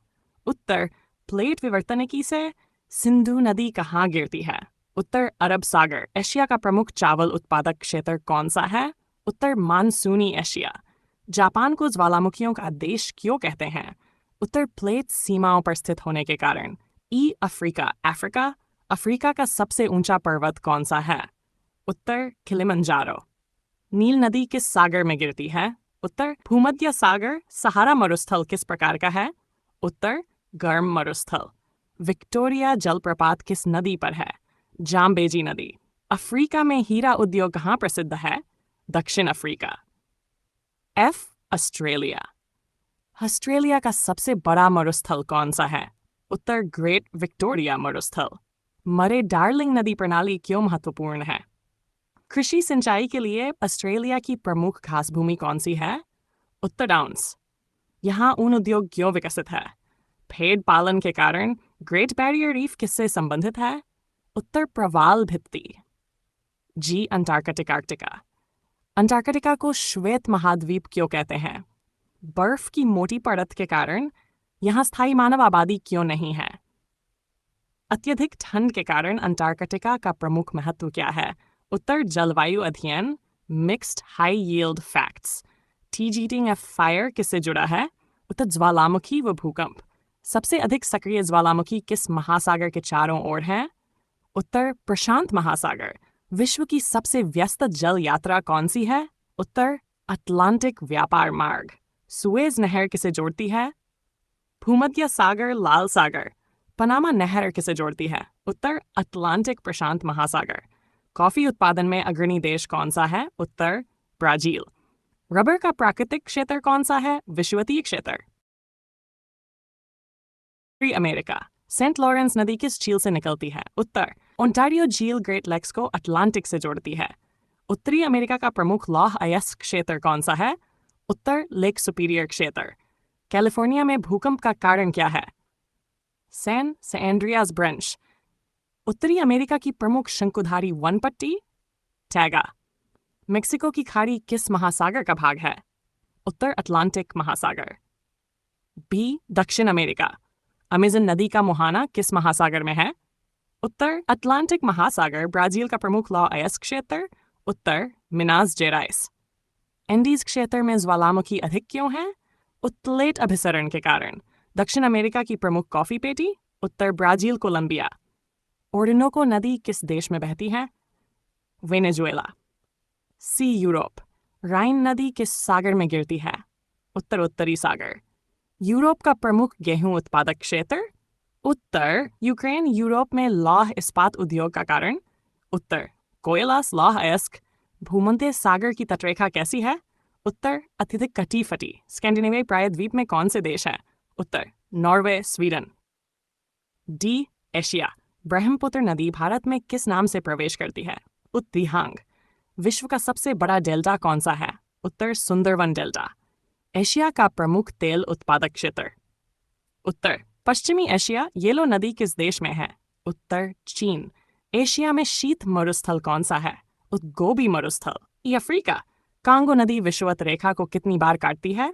उत्तर प्लेट विवर्तनिकी से। सिंधु नदी कहाँ गिरती है? उत्तर अरब सागर। एशिया का प्रमुख चावल उत्पादक क्षेत्र कौन सा है? उत्तर मानसूनी एशिया। जापान को ज्वालामुखियों का देश क्यों कहते हैं? उत्तर प्लेट सीमाओं पर स्थित होने के कारण। Africa Africa. अफ्रीका का सबसे ऊंचा पर्वत कौन सा है? उत्तर किलिमंजारो। नील नदी किस सागर में गिरती है? उत्तर भूमध्य सागर। सहारा मरुस्थल किस प्रकार का है? उत्तर गर्म मरुस्थल। विक्टोरिया जलप्रपात किस नदी पर है? जाम्बेजी नदी। अफ्रीका में हीरा उद्योग कहाँ प्रसिद्ध है? दक्षिण अफ्रीका। ऑस्ट्रेलिया। ऑस्ट्रेलिया का सबसे बड़ा मरुस्थल कौन सा है? उत्तर ग्रेट विक्टोरिया मरुस्थल। मरे डार्लिंग नदी प्रणाली क्यों महत्वपूर्ण है? कृषि सिंचाई के लिए ऑस्ट्रेलिया की प्रमुख घास भूमि कौन सी है? उत्तर डाउन्स। यहाँ ऊन उद्योग क्यों विकसित है? भेड़ पालन के कारण। ग्रेट बैरियर रीफ किससे संबंधित है? उत्तर प्रवाल भित्ति। अंटार्कटिका। अंटार्कटिका को श्वेत महाद्वीप क्यों कहते हैं? बर्फ की मोटी परत के कारण। यहाँ स्थायी मानव आबादी क्यों नहीं है? अत्यधिक ठंड के कारण अंटार्कटिका का प्रमुख महत्व क्या है? उत्तर जलवायु अध्ययन। Mixed high yield facts. टीजिटिंग ऑफ फायर किससे जुड़ा है? उत्तर ज्वालामुखी व भूकंप। सबसे अधिक सक्रिय ज्वालामुखी किस महासागर के चारों ओर हैं? उत्तर प्रशांत महासागर। विश्व की सबसे व्यस्त जल यात्रा कौन सी है? उत्तर अटलांटिक व्यापार मार्ग। सुएज नहर किसे जोड़ती है? भूमध्य सागर लाल सागर। पनामा नहर किसे जोड़ती है? उत्तर अटलांटिक प्रशांत महासागर। कॉफी उत्पादन में अग्रणी देश कौन सा है? उत्तर ब्राजील। रबर का प्राकृतिक क्षेत्र कौन सा है? विषुवतीय क्षेत्र। अमेरिका। सेंट लॉरेंस नदी किस झील से निकलती है? उत्तर ओंटारियो झील ग्रेट लेक्स को अटलांटिक से जोड़ती है। उत्तरी अमेरिका का प्रमुख लौह अयस्क क्षेत्र कौन सा है? उत्तर लेक सुपीरियर क्षेत्र। कैलिफोर्निया में भूकंप का कारण क्या है? सैन एंड्रियास ब्रेंच। उत्तरी अमेरिका की प्रमुख शंकुधारी वनपट्टी? टैगा। मेक्सिको की खाड़ी किस महासागर का भाग है? उत्तर अटलांटिक महासागर। दक्षिण अमेरिका। अमेजन नदी का मुहाना किस महासागर में है? उत्तर अटलांटिक महासागर। ब्राजील का प्रमुख लौह अयस्क क्षेत्र? उत्तर मिनास जेराइस। एंडीज क्षेत्र में ज्वालामुखी अधिक क्यों है? उत्तलेट अभिसरण के कारण। दक्षिण अमेरिका की प्रमुख कॉफी पेटी? उत्तर ब्राजील कोलंबिया। ओरिनोको नदी किस देश में बहती है? वेनेजुएला। यूरोप। राइन नदी किस सागर में गिरती है? उत्तर उत्तरी सागर। यूरोप का प्रमुख गेहूं उत्पादक क्षेत्र? उत्तर यूक्रेन। यूरोप में लौह इस्पात उद्योग का कारण? उत्तर कोयला लौह अयस्क। भूमध्य सागर की तटरेखा कैसी है? उत्तर अत्यधिक कटी फटी। स्कैंडिनेवियाई प्रायद्वीप में कौन से देश हैं? उत्तर नॉर्वे स्वीडन। एशिया। ब्रह्मपुत्र नदी भारत में किस नाम से प्रवेश करती है? उत्तिहांग। विश्व का सबसे बड़ा डेल्टा कौन सा है? उत्तर सुंदरवन डेल्टा। एशिया का प्रमुख तेल उत्पादक क्षेत्र? उत्तर पश्चिमी एशिया। येलो नदी किस देश में है? उत्तर चीन। एशिया में शीत मरुस्थल कौन सा है? गोबी मरुस्थल। अफ्रीका। कांगो नदी विषुवत रेखा को कितनी बार काटती है?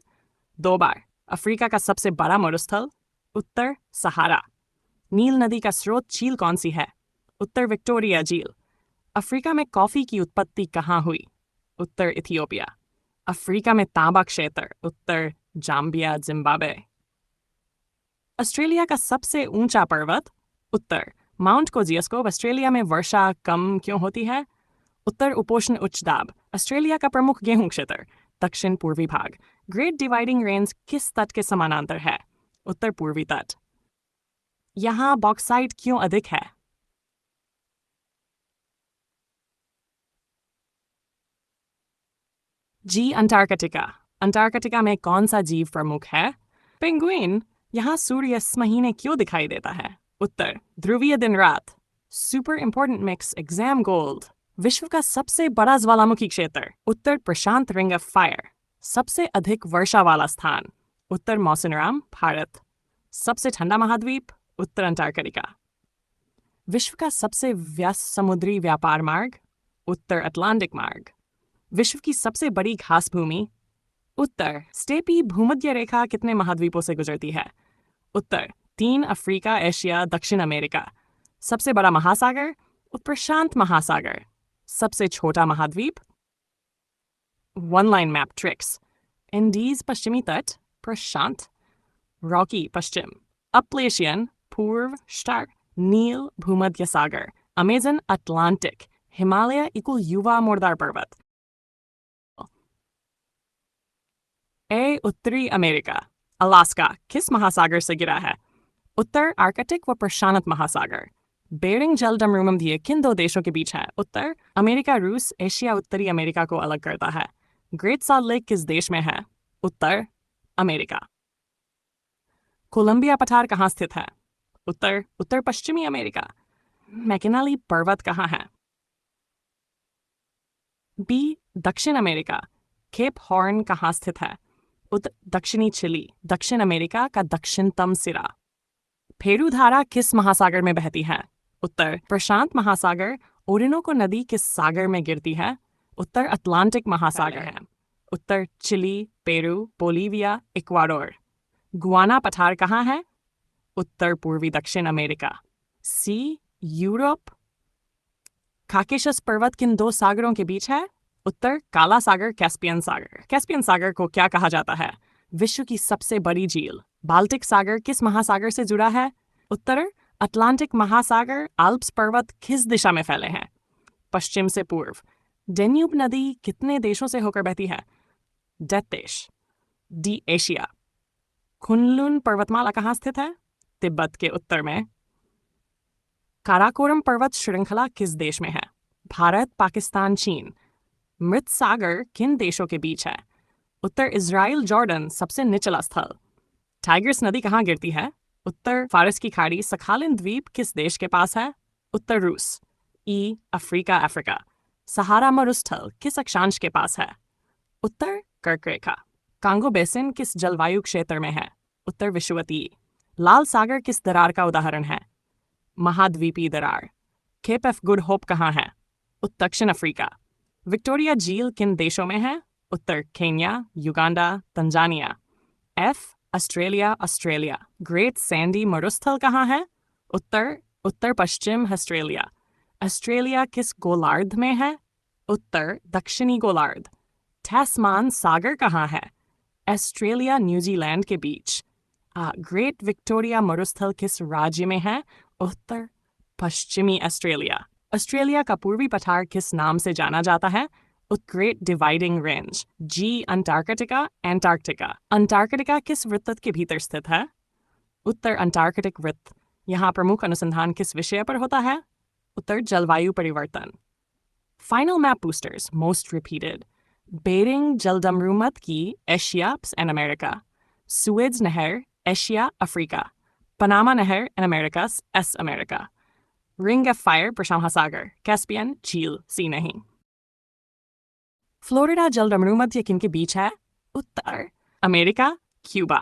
2 बार। अफ्रीका का सबसे बड़ा मरुस्थल? उत्तर सहारा। नील नदी का स्रोत झील कौन सी है? उत्तर विक्टोरिया झील। अफ्रीका में कॉफी की उत्पत्ति कहाँ हुई? उत्तर इथियोपिया। अफ्रीका में तांबा क्षेत्र? उत्तर जाम्बिया जिम्बाब्वे। ऑस्ट्रेलिया का सबसे ऊंचा पर्वत? उत्तर माउंट कोजियस्को। ऑस्ट्रेलिया में वर्षा कम क्यों होती है? उत्तर उपोष्ण उच्च दाब। ऑस्ट्रेलिया का प्रमुख गेहूं क्षेत्र? दक्षिण पूर्वी भाग। ग्रेट डिवाइडिंग रेंज किस तट के समानांतर है? उत्तर पूर्वी तट। यहाँ बॉक्साइट क्यों अधिक है? अंटार्कटिका। अंटार्कटिका में कौन सा जीव प्रमुख है? पेंगुइन। यहाँ सूर्य इस महीने क्यों दिखाई देता है? उत्तर ध्रुवीय दिन रात। Super important mix exam gold. विश्व का सबसे बड़ा ज्वालामुखी क्षेत्र, उत्तर प्रशांत रिंग ऑफ फायर। सबसे अधिक वर्षा वाला स्थान, उत्तर मौसिनराम भारत। सबसे ठंडा महाद्वीप, उत्तर अंटार्कटिका। विश्व का सबसे व्यस्त समुद्री व्यापार मार्ग, उत्तर अटलांटिक मार्ग। विश्व की सबसे बड़ी घास भूमि, उत्तर स्टेपी भूमध्य रेखा कितने महाद्वीपों से गुजरती है? उत्तर 3 अफ्रीका, एशिया, दक्षिण अमेरिका। सबसे बड़ा महासागर, प्रशांत महासागर। सबसे छोटा महाद्वीप, one line map tricks. Indies पश्चिमी तट, प्रशांत। रॉकी पश्चिम, अपलेशियन पूर्व, स्टार, नील भूमध्य सागर, अमेजन अटलांटिक, हिमालय इक्वल युवा मोरदार पर्वत। ए उत्तरी अमेरिका, अलास्का किस महासागर से गिरा है? उत्तर आर्कटिक व प्रशांत महासागर। बेरिंग जलडमरूमध्य किन दो देशों के बीच है? उत्तर अमेरिका रूस, एशिया उत्तरी अमेरिका को अलग करता है। ग्रेट सॉल्ट लेक किस देश में है? उत्तर अमेरिका। कोलंबिया पठार कहाँ स्थित है? उत्तर उत्तर पश्चिमी अमेरिका। मैकिनाली पर्वत कहाँ है? बी दक्षिण अमेरिका। केप हॉर्न कहाँ स्थित है? उत्तर दक्षिणी चिली, दक्षिण अमेरिका का दक्षिणतम सिरा। फेरू धारा किस महासागर में बहती है? उत्तर प्रशांत महासागर। ओरिनोको नदी किस सागर में गिरती है? उत्तर अटलांटिक महासागर है। उत्तर Chile, Peru, Bolivia, Ecuador. Guiana पठार कहाँ है? उत्तर पूर्वी दक्षिण अमेरिका। सी यूरोप। काकेशस पर्वत किन दो सागरों के बीच है? उत्तर काला सागर, कैस्पियन सागर। कैस्पियन सागर को क्या कहा जाता है? विश्व की सबसे बड़ी झील। बाल्टिक सागर किस महासागर से जुड़ा है? उत्तर अटलांटिक महासागर। आल्प्स पर्वत किस दिशा में फैले हैं? पश्चिम से पूर्व। डेन्यूब नदी कितने देशों से होकर बहती है? 10 देश। D Asia. कुनलुन पर्वतमाला कहाँ स्थित है? तिब्बत के उत्तर में। काराकोरम पर्वत श्रृंखला किस देश में है? भारत, पाकिस्तान, चीन। मृत सागर किन देशों के बीच है? उत्तर इजराइल, जॉर्डन सबसे निचला स्थल। टाइग्रिस नदी कहाँ गिरती है? उत्तर फारस की खाड़ी। सखालिन द्वीप किस देश के पास है? उत्तर रूस। ई अफ्रीका, अफ्रीका। सहारा मरुस्थल किस अक्षांश के पास है? उत्तर कर्क रेखा। कांगो बेसिन किस जलवायु क्षेत्र में है? उत्तर विषुवतीय। लाल सागर किस दरार का उदाहरण है? महाद्वीपीय दरार। केप ऑफ गुड होप कहाँ है? उत्तर दक्षिण अफ्रीका। विक्टोरिया झील किन देशों में है? उत्तर Kenya, Uganda, Tanzania. F Australia, Australia. Great Sandy मरुस्थल कहाँ है? उत्तर उत्तर पश्चिम ऑस्ट्रेलिया। ऑस्ट्रेलिया किस गोलार्ध में है? उत्तर दक्षिणी गोलार्ध। टैस्मान सागर कहाँ है? ऑस्ट्रेलिया, न्यूजीलैंड के बीच। ग्रेट विक्टोरिया मरुस्थल किस राज्य में है? उत्तर पश्चिमी ऑस्ट्रेलिया। ऑस्ट्रेलिया का पूर्वी पठार किस नाम से जाना जाता है? Great Dividing Range. G Antarctica, Antarctica. Antarctica किस वृत्त के भीतर स्थित है? उत्तर अंटार्कटिक वृत्त। यहाँ प्रमुख अनुसंधान किस विषय पर होता है? उत्तर जलवायु परिवर्तन। Final map boosters most repeated. Bering जलडमरूमत की, एशिया एंड अमेरिका। सुएज नहर, एशिया, अफ्रीका। पनामा नहर and Americas, S America. Ring of fire, प्रशांत महासागर। कैस्पियन झील, सी नहीं। फ्लोरिडा जलडमरूमध्य किन के बीच है? उत्तर अमेरिका, क्यूबा।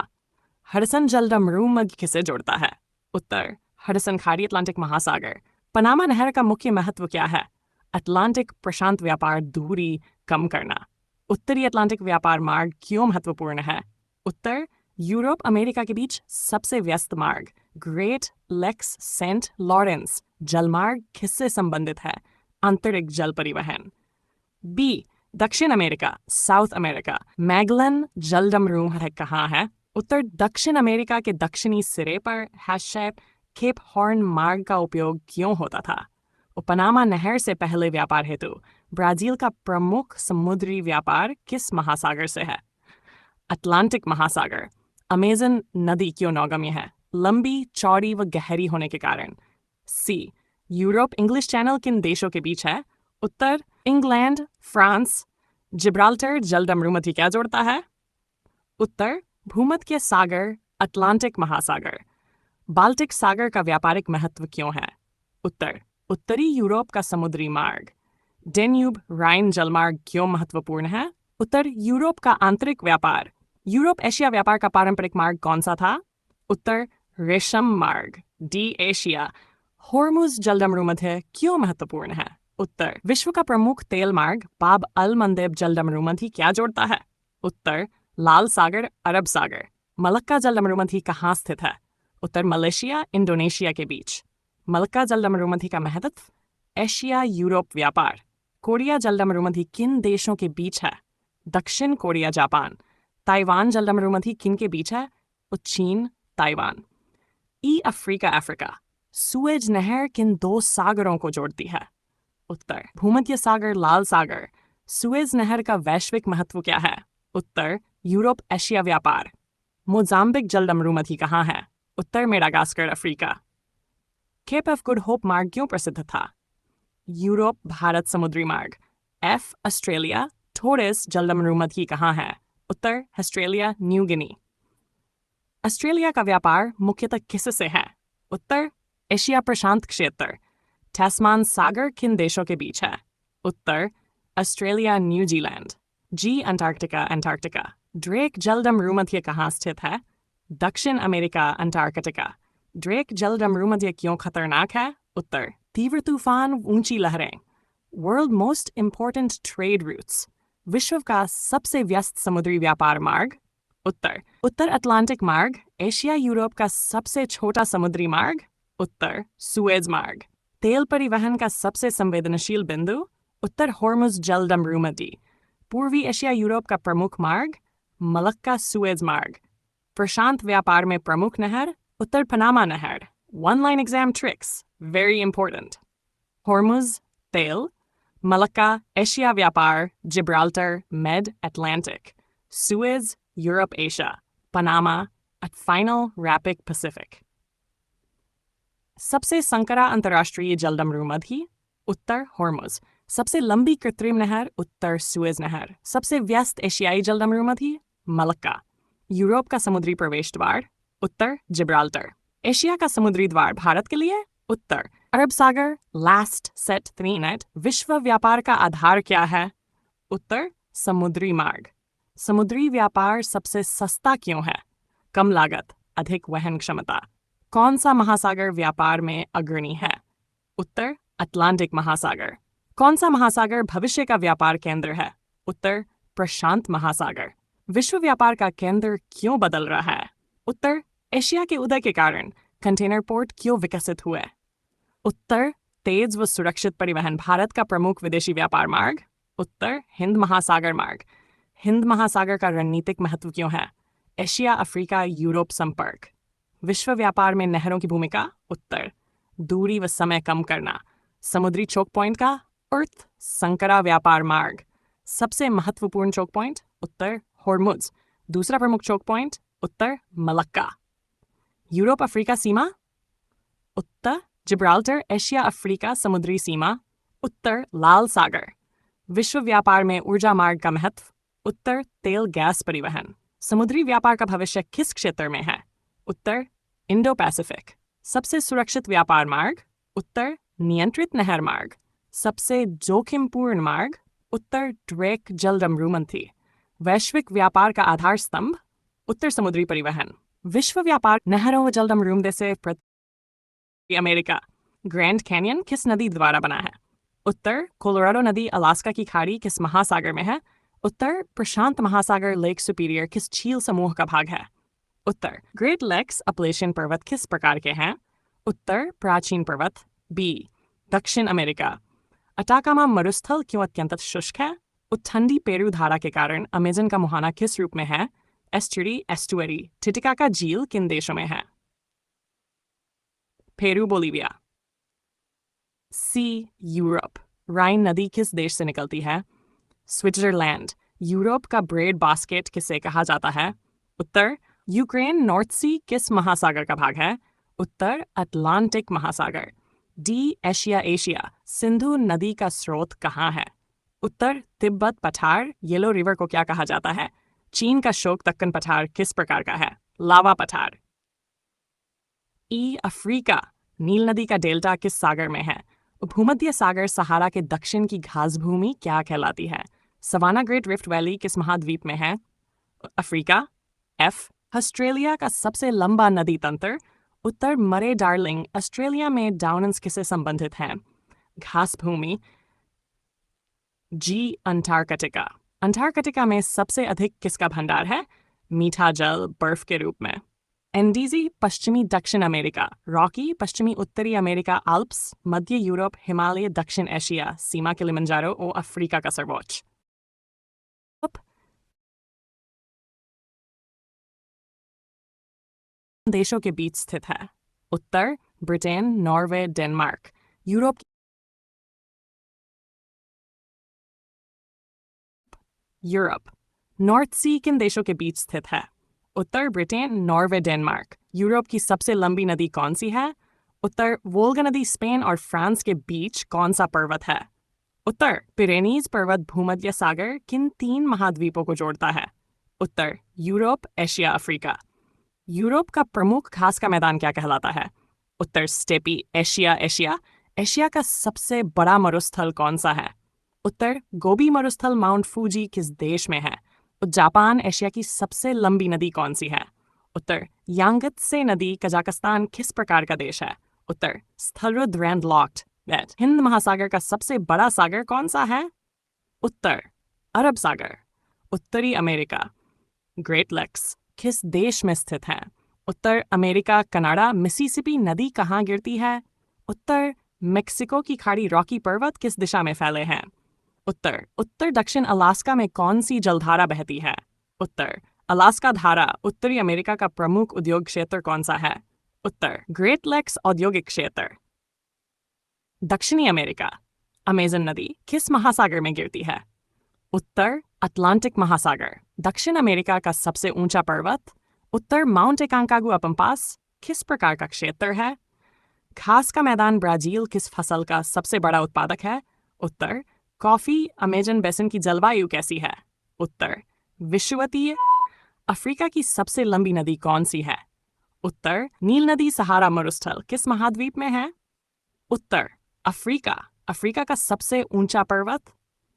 हडसन जलडमरूमध्य किसे जोड़ता है? उत्तर हडसन खाड़ी, अटलांटिक महासागर। पनामा नहर का मुख्य महत्व क्या है? अटलांटिक प्रशांत व्यापार दूरी कम करना। उत्तरी अटलांटिक व्यापार मार्ग क्यों महत्वपूर्ण है? उत्तर यूरोप अमेरिका के बीच सबसे व्यस्त मार्ग। ग्रेट लेक्स सेंट लॉरेंस जलमार्ग किससे संबंधित है? आंतरिक जल परिवहन। बी दक्षिण अमेरिका, साउथ अमेरिका। मैगलन जलडमरूम कहाँ है? उत्तर दक्षिण अमेरिका के दक्षिणी सिरे पर। हैशटैग केप हॉर्न मार्ग का उपयोग क्यों होता था? पनामा नहर से पहले व्यापार हेतु। ब्राजील का प्रमुख समुद्री व्यापार किस महासागर से है? अटलांटिक महासागर। अमेजन नदी क्यों नौगम्य है? लंबी, चौड़ी व गहरी होने के कारण। सी यूरोप इंग्लिश चैनल किन देशों के बीच है? उत्तर इंग्लैंड, फ्रांस। जिब्राल्टर जलडमरूमध्य क्या जोड़ता है? उत्तर भूमध्य सागर, अटलांटिक महासागर। बाल्टिक सागर का व्यापारिक महत्व क्यों है? उत्तर, उत्तरी यूरोप का समुद्री मार्ग। डेन्यूब राइन जलमार्ग क्यों महत्वपूर्ण है? उत्तर, यूरोप का आंतरिक व्यापार। यूरोप एशिया व्यापार का पारंपरिक मार्ग कौन सा था? उत्तर, रेशम मार्ग। डी एशिया होर्मुज जलडमरू मध्य क्यों महत्वपूर्ण है? उत्तर, विश्व का प्रमुख तेल मार्ग बाब अल मंदेब जलडमरू मध्य क्या जोड़ता है? उत्तर, लाल सागर अरब सागर। मलक्का जलडमरू मध्य कहाँ स्थित है? उत्तर, मलेशिया इंडोनेशिया के बीच। मलक्का जलडमरू मध्य का महत्व, एशिया यूरोप व्यापार। कोरिया जलडमरू मध्य किन देशों के बीच है? दक्षिण कोरिया जापान। ताइवान जलडमरू मध्य किन के बीच है? चीन ताइवान। ई अफ्रीका अफ्रीका सुएज नहर किन दो सागरों को जोड़ती है? उत्तर, भूमध्य सागर लाल सागर। सुएज नहर का वैश्विक महत्व क्या है? उत्तर, यूरोप एशिया व्यापार। मोजाम्बिक जलडमरू मध्य कहाँ है? उत्तर, Madagascar Africa. Cape of Good Hope मार्ग क्यों प्रसिद्ध था? यूरोप भारत समुद्री मार्ग। एफ ऑस्ट्रेलिया टोरिस जलडमरू मध्य कहाँ है? उत्तर, ऑस्ट्रेलिया न्यू गिनी। ऑस्ट्रेलिया का व्यापार मुख्यतः किससे है? उत्तर, एशिया प्रशांत क्षेत्र। टैस्मान सागर किन देशों के बीच है? उत्तर, ऑस्ट्रेलिया न्यूजीलैंड। जी अंटार्कटिका अंटार्कटिका ड्रेक जलडमरू मध्य कहाँ स्थित है? दक्षिण अमेरिका अंटार्कटिका। ड्रेक जलडमरू मध्य क्यों खतरनाक है? उत्तर, तीव्र तूफान ऊंची लहरें। World most important trade routes. विश्व का सबसे व्यस्त समुद्री व्यापार मार्ग? उत्तर, उत्तर अटलांटिक मार्ग। एशिया यूरोप का सबसे छोटा समुद्री मार्ग? उत्तर, सुएज मार्ग। तेल परिवहन का सबसे संवेदनशील बिंदु? उत्तर, होर्मुज जलडमरू मध्य। पूर्वी एशिया यूरोप का प्रमुख मार्ग? मलक्का सुएज मार्ग। प्रशांत व्यापार में प्रमुख नहर? उत्तर, पनामा नहर। One line exam tricks, very important. Hormuz तेल, मलक्का एशिया व्यापार, Gibraltar Med Atlantic, Suez Europe Asia, Panama at final rapid Pacific. सबसे संकरा अंतर्राष्ट्रीय जलडमरू मध्य? उत्तर, होर्मुज। सबसे लंबी कृत्रिम नहर? उत्तर, सुएज नहर। सबसे व्यस्त एशियाई जलडमरू मध्य? मलक्का। यूरोप का समुद्री प्रवेश द्वार? उत्तर, जिब्राल्टर। एशिया का समुद्री द्वार भारत के लिए? उत्तर, अरब सागर लास्ट सेट 3 नेट। विश्व व्यापार का आधार क्या है? उत्तर, समुद्री मार्ग। समुद्री व्यापार सबसे सस्ता क्यों है? कम लागत, अधिक वहन क्षमता। कौन सा महासागर व्यापार में अग्रणी है? उत्तर, अटलांटिक महासागर। कौन सा महासागर भविष्य का व्यापार केंद्र है? उत्तर, प्रशांत महासागर। विश्व व्यापार का केंद्र क्यों बदल रहा है? उत्तर, एशिया के उदय के कारण। कंटेनर पोर्ट क्यों विकसित हुए? उत्तर, तेज व सुरक्षित परिवहन। भारत का प्रमुख विदेशी व्यापार मार्ग? उत्तर, हिंद महासागर मार्ग। हिंद महासागर का रणनीतिक महत्व क्यों है? एशिया अफ्रीका यूरोप संपर्क। विश्व व्यापार में नहरों की भूमिका? उत्तर, दूरी व समय कम करना। समुद्री चोक पॉइंट का अर्थ? संकरा व्यापार मार्ग। सबसे महत्वपूर्ण चोक पॉइंट? उत्तर, होर्मुज। दूसरा प्रमुख चोक पॉइंट? उत्तर, मलक्का। यूरोप अफ्रीका सीमा? उत्तर, जिब्राल्टर एशिया अफ्रीका समुद्री सीमा। उत्तर, लाल सागर। विश्व व्यापार में ऊर्जा मार्ग का महत्व? उत्तर, तेल गैस परिवहन। समुद्री व्यापार का भविष्य किस क्षेत्र में है? उत्तर, इंडो पैसिफिक। सबसे सुरक्षित व्यापार मार्ग? उत्तर, नियंत्रित नहर मार्ग। सबसे जोखिमपूर्ण मार्ग? उत्तर, ड्रेक जलडमरू मध्य। वैश्विक व्यापार का आधार स्तंभ? उत्तर, समुद्री परिवहन। विश्व व्यापार नहरों व जलडमरू से अमेरिका। ग्रैंड कैनियन किस नदी द्वारा बना है? उत्तर, कोलोराडो नदी अलास्का की खाड़ी किस महासागर में है? उत्तर, प्रशांत महासागर लेक सुपीरियर किस झील समूह का भाग है? उत्तर, ग्रेट लेक्स अपलेशियन पर्वत किस प्रकार के हैं? उत्तर, प्राचीन पर्वत। बी, दक्षिण अमेरिका। अटाकामा मरुस्थल क्यों अत्यंत शुष्क है? ठंडी पेरू धारा के कारण। अमेजन का मुहाना किस रूप में है? Estuary estuary. टिटिकाका झील किन देशों में है? Peru Bolivia. C, Europe. Rhine नदी किस देश से निकलती है? स्विट्जरलैंड। यूरोप का ब्रेड बास्केट किसे कहा जाता है? उत्तर, यूक्रेन। नॉर्थ सी किस महासागर का भाग है? उत्तर, अटलांटिक महासागर। D, Asia Asia. सिंधु नदी का स्रोत कहाँ है? उत्तर, तिब्बत पठार। येलो रिवर को क्या कहा जाता है? चीन का शोक दक्कन पठार किस प्रकार का है? लावा पठार। ई अफ्रीका। नील नदी का डेल्टा किस सागर में है? भूमध्य सागर सहारा के दक्षिण की घास भूमि क्या कहलाती है? सवाना ग्रेट रिफ्ट वैली किस महाद्वीप में है? अफ्रीका। एफ। ऑस्ट्रेलिया का सबसे लंबा नदी तंत्र? उत्तर मरे डार्लिंग। ऑस्ट्रेलिया में डाउनन्स किससे संबंधित हैं? घास भूमि। जी। अंटार्कटिका। अंटार्कटिका में सबसे अधिक किसका भंडार है? मीठा जल बर्फ के रूप में। एंडीजी पश्चिमी दक्षिण अमेरिका। रॉकी पश्चिमी उत्तरी अमेरिका। आल्प्स मध्य यूरोप। हिमालय दक्षिण एशिया। सीमा किलिमंजारो और अफ्रीका का सर्वोच्च देशों के बीच स्थित है? उत्तर Britain Norway Denmark. Europe. Europe. North Sea किन देशों के बीच स्थित है? उत्तर ब्रिटेन नॉर्वे डेनमार्क। यूरोप की सबसे लंबी नदी कौन सी है? उत्तर वोल्गा नदी। स्पेन और फ्रांस के बीच कौन सा पर्वत है? उत्तर पिरेनीज पर्वत। भूमध्य सागर किन 3 महाद्वीपों को जोड़ता है? उत्तर यूरोप एशिया अफ्रीका। यूरोप का प्रमुख घास का मैदान क्या कहलाता है? उत्तर स्टेपी एशिया एशिया। एशिया का सबसे बड़ा मरुस्थल कौन सा है? उत्तर गोबी मरुस्थल। माउंट फूजी किस देश में है? जापान। एशिया की सबसे लंबी नदी कौन सी है? उत्तर यांगत्से नदी। कजाकिस्तान किस प्रकार का देश है? उत्तर स्थलरुद्ध लैंडलॉक्ड। हिंद महासागर का सबसे बड़ा सागर कौन सा है? उत्तर अरब सागर। उत्तरी अमेरिका। ग्रेट लेक्स किस देश में स्थित है? उत्तर अमेरिका कनाडा। मिसिसिपी नदी कहाँ गिरती है? उत्तर मेक्सिको की खाड़ी। रॉकी पर्वत किस दिशा में फैले हैं? उत्तर उत्तर दक्षिण अलास्का में कौन सी जलधारा बहती है? उत्तर अलास्का धारा। उत्तरी अमेरिका का प्रमुख उद्योग क्षेत्र कौन सा है? उत्तर ग्रेट लेक्स औद्योगिक क्षेत्र। दक्षिणी अमेरिका। अमेजन नदी किस महासागर में गिरती है? उत्तर अटलांटिक महासागर। दक्षिण अमेरिका का सबसे ऊंचा पर्वत? उत्तर माउंट एकांकागुआ पंपास किस प्रकार का क्षेत्र है? घास का मैदान। ब्राजील किस फसल का सबसे बड़ा उत्पादक है? उत्तर कॉफी। अमेजन बेसिन की जलवायु कैसी है? उत्तर विषुवतीय। अफ्रीका की सबसे लंबी नदी कौन सी है? उत्तर नील नदी। सहारा मरुस्थल किस महाद्वीप में है? उत्तर अफ्रीका। अफ्रीका का सबसे ऊंचा पर्वत?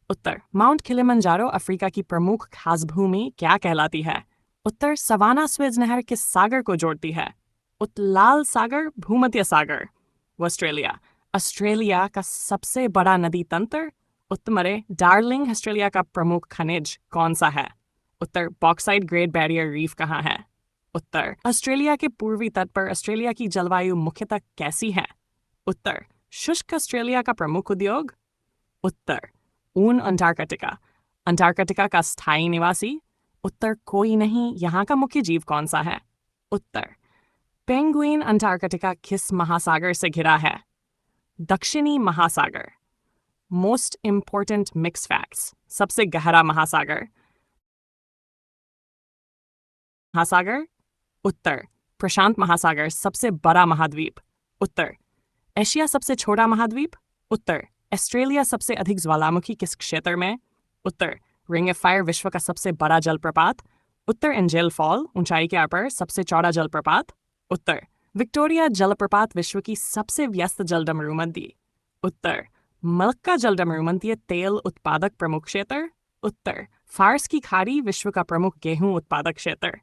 उत्तर माउंट किलिमंजारो। अफ्रीका की प्रमुख घास भूमि क्या कहलाती है? उत्तर सवाना। स्वेज नहर किस सागर को जोड़ती है? लाल सागर भूमध्य सागर। ऑस्ट्रेलिया। ऑस्ट्रेलिया का सबसे बड़ा नदी तंत्र? उत्तर मरे डार्लिंग। ऑस्ट्रेलिया का प्रमुख खनिज कौन सा है? उत्तर बॉक्साइट। ग्रेट बैरियर रीफ कहाँ है? उत्तर ऑस्ट्रेलिया के पूर्वी तट पर। ऑस्ट्रेलिया की जलवायु मुख्यतः कैसी है? उत्तर शुष्क। ऑस्ट्रेलिया का प्रमुख उद्योग? उत्तर ऊन। अंटार्कटिका। अंटार्कटिका का स्थायी निवासी? उत्तर कोई नहीं। यहाँ का मुख्य जीव कौन सा है? उत्तर पेंगुइन। अंटार्कटिका किस महासागर से घिरा है? दक्षिणी महासागर। Most important mix facts. सबसे गहरा महासागर? महासागर। उत्तर प्रशांत महासागर। सबसे बड़ा महाद्वीप? उत्तर एशिया। सबसे छोटा महाद्वीप? उत्तर ऑस्ट्रेलिया। सबसे अधिक ज्वालामुखी किस क्षेत्र में? उत्तर रिंग ऑफ फायर। विश्व का सबसे बड़ा जलप्रपात? उत्तर एंजेल फॉल। ऊंचाई के ऊपर सबसे चौड़ा जलप्रपात? उत्तर विक्टोरिया जलप्रपात। विश्व की सबसे व्यस्त जलडमरूमंदी? उत्तर मलक्का जलडमरूमंदी। तेल उत्पादक प्रमुख क्षेत्र? उत्तर फारस की खाड़ी। विश्व का प्रमुख गेहूं उत्पादक क्षेत्र?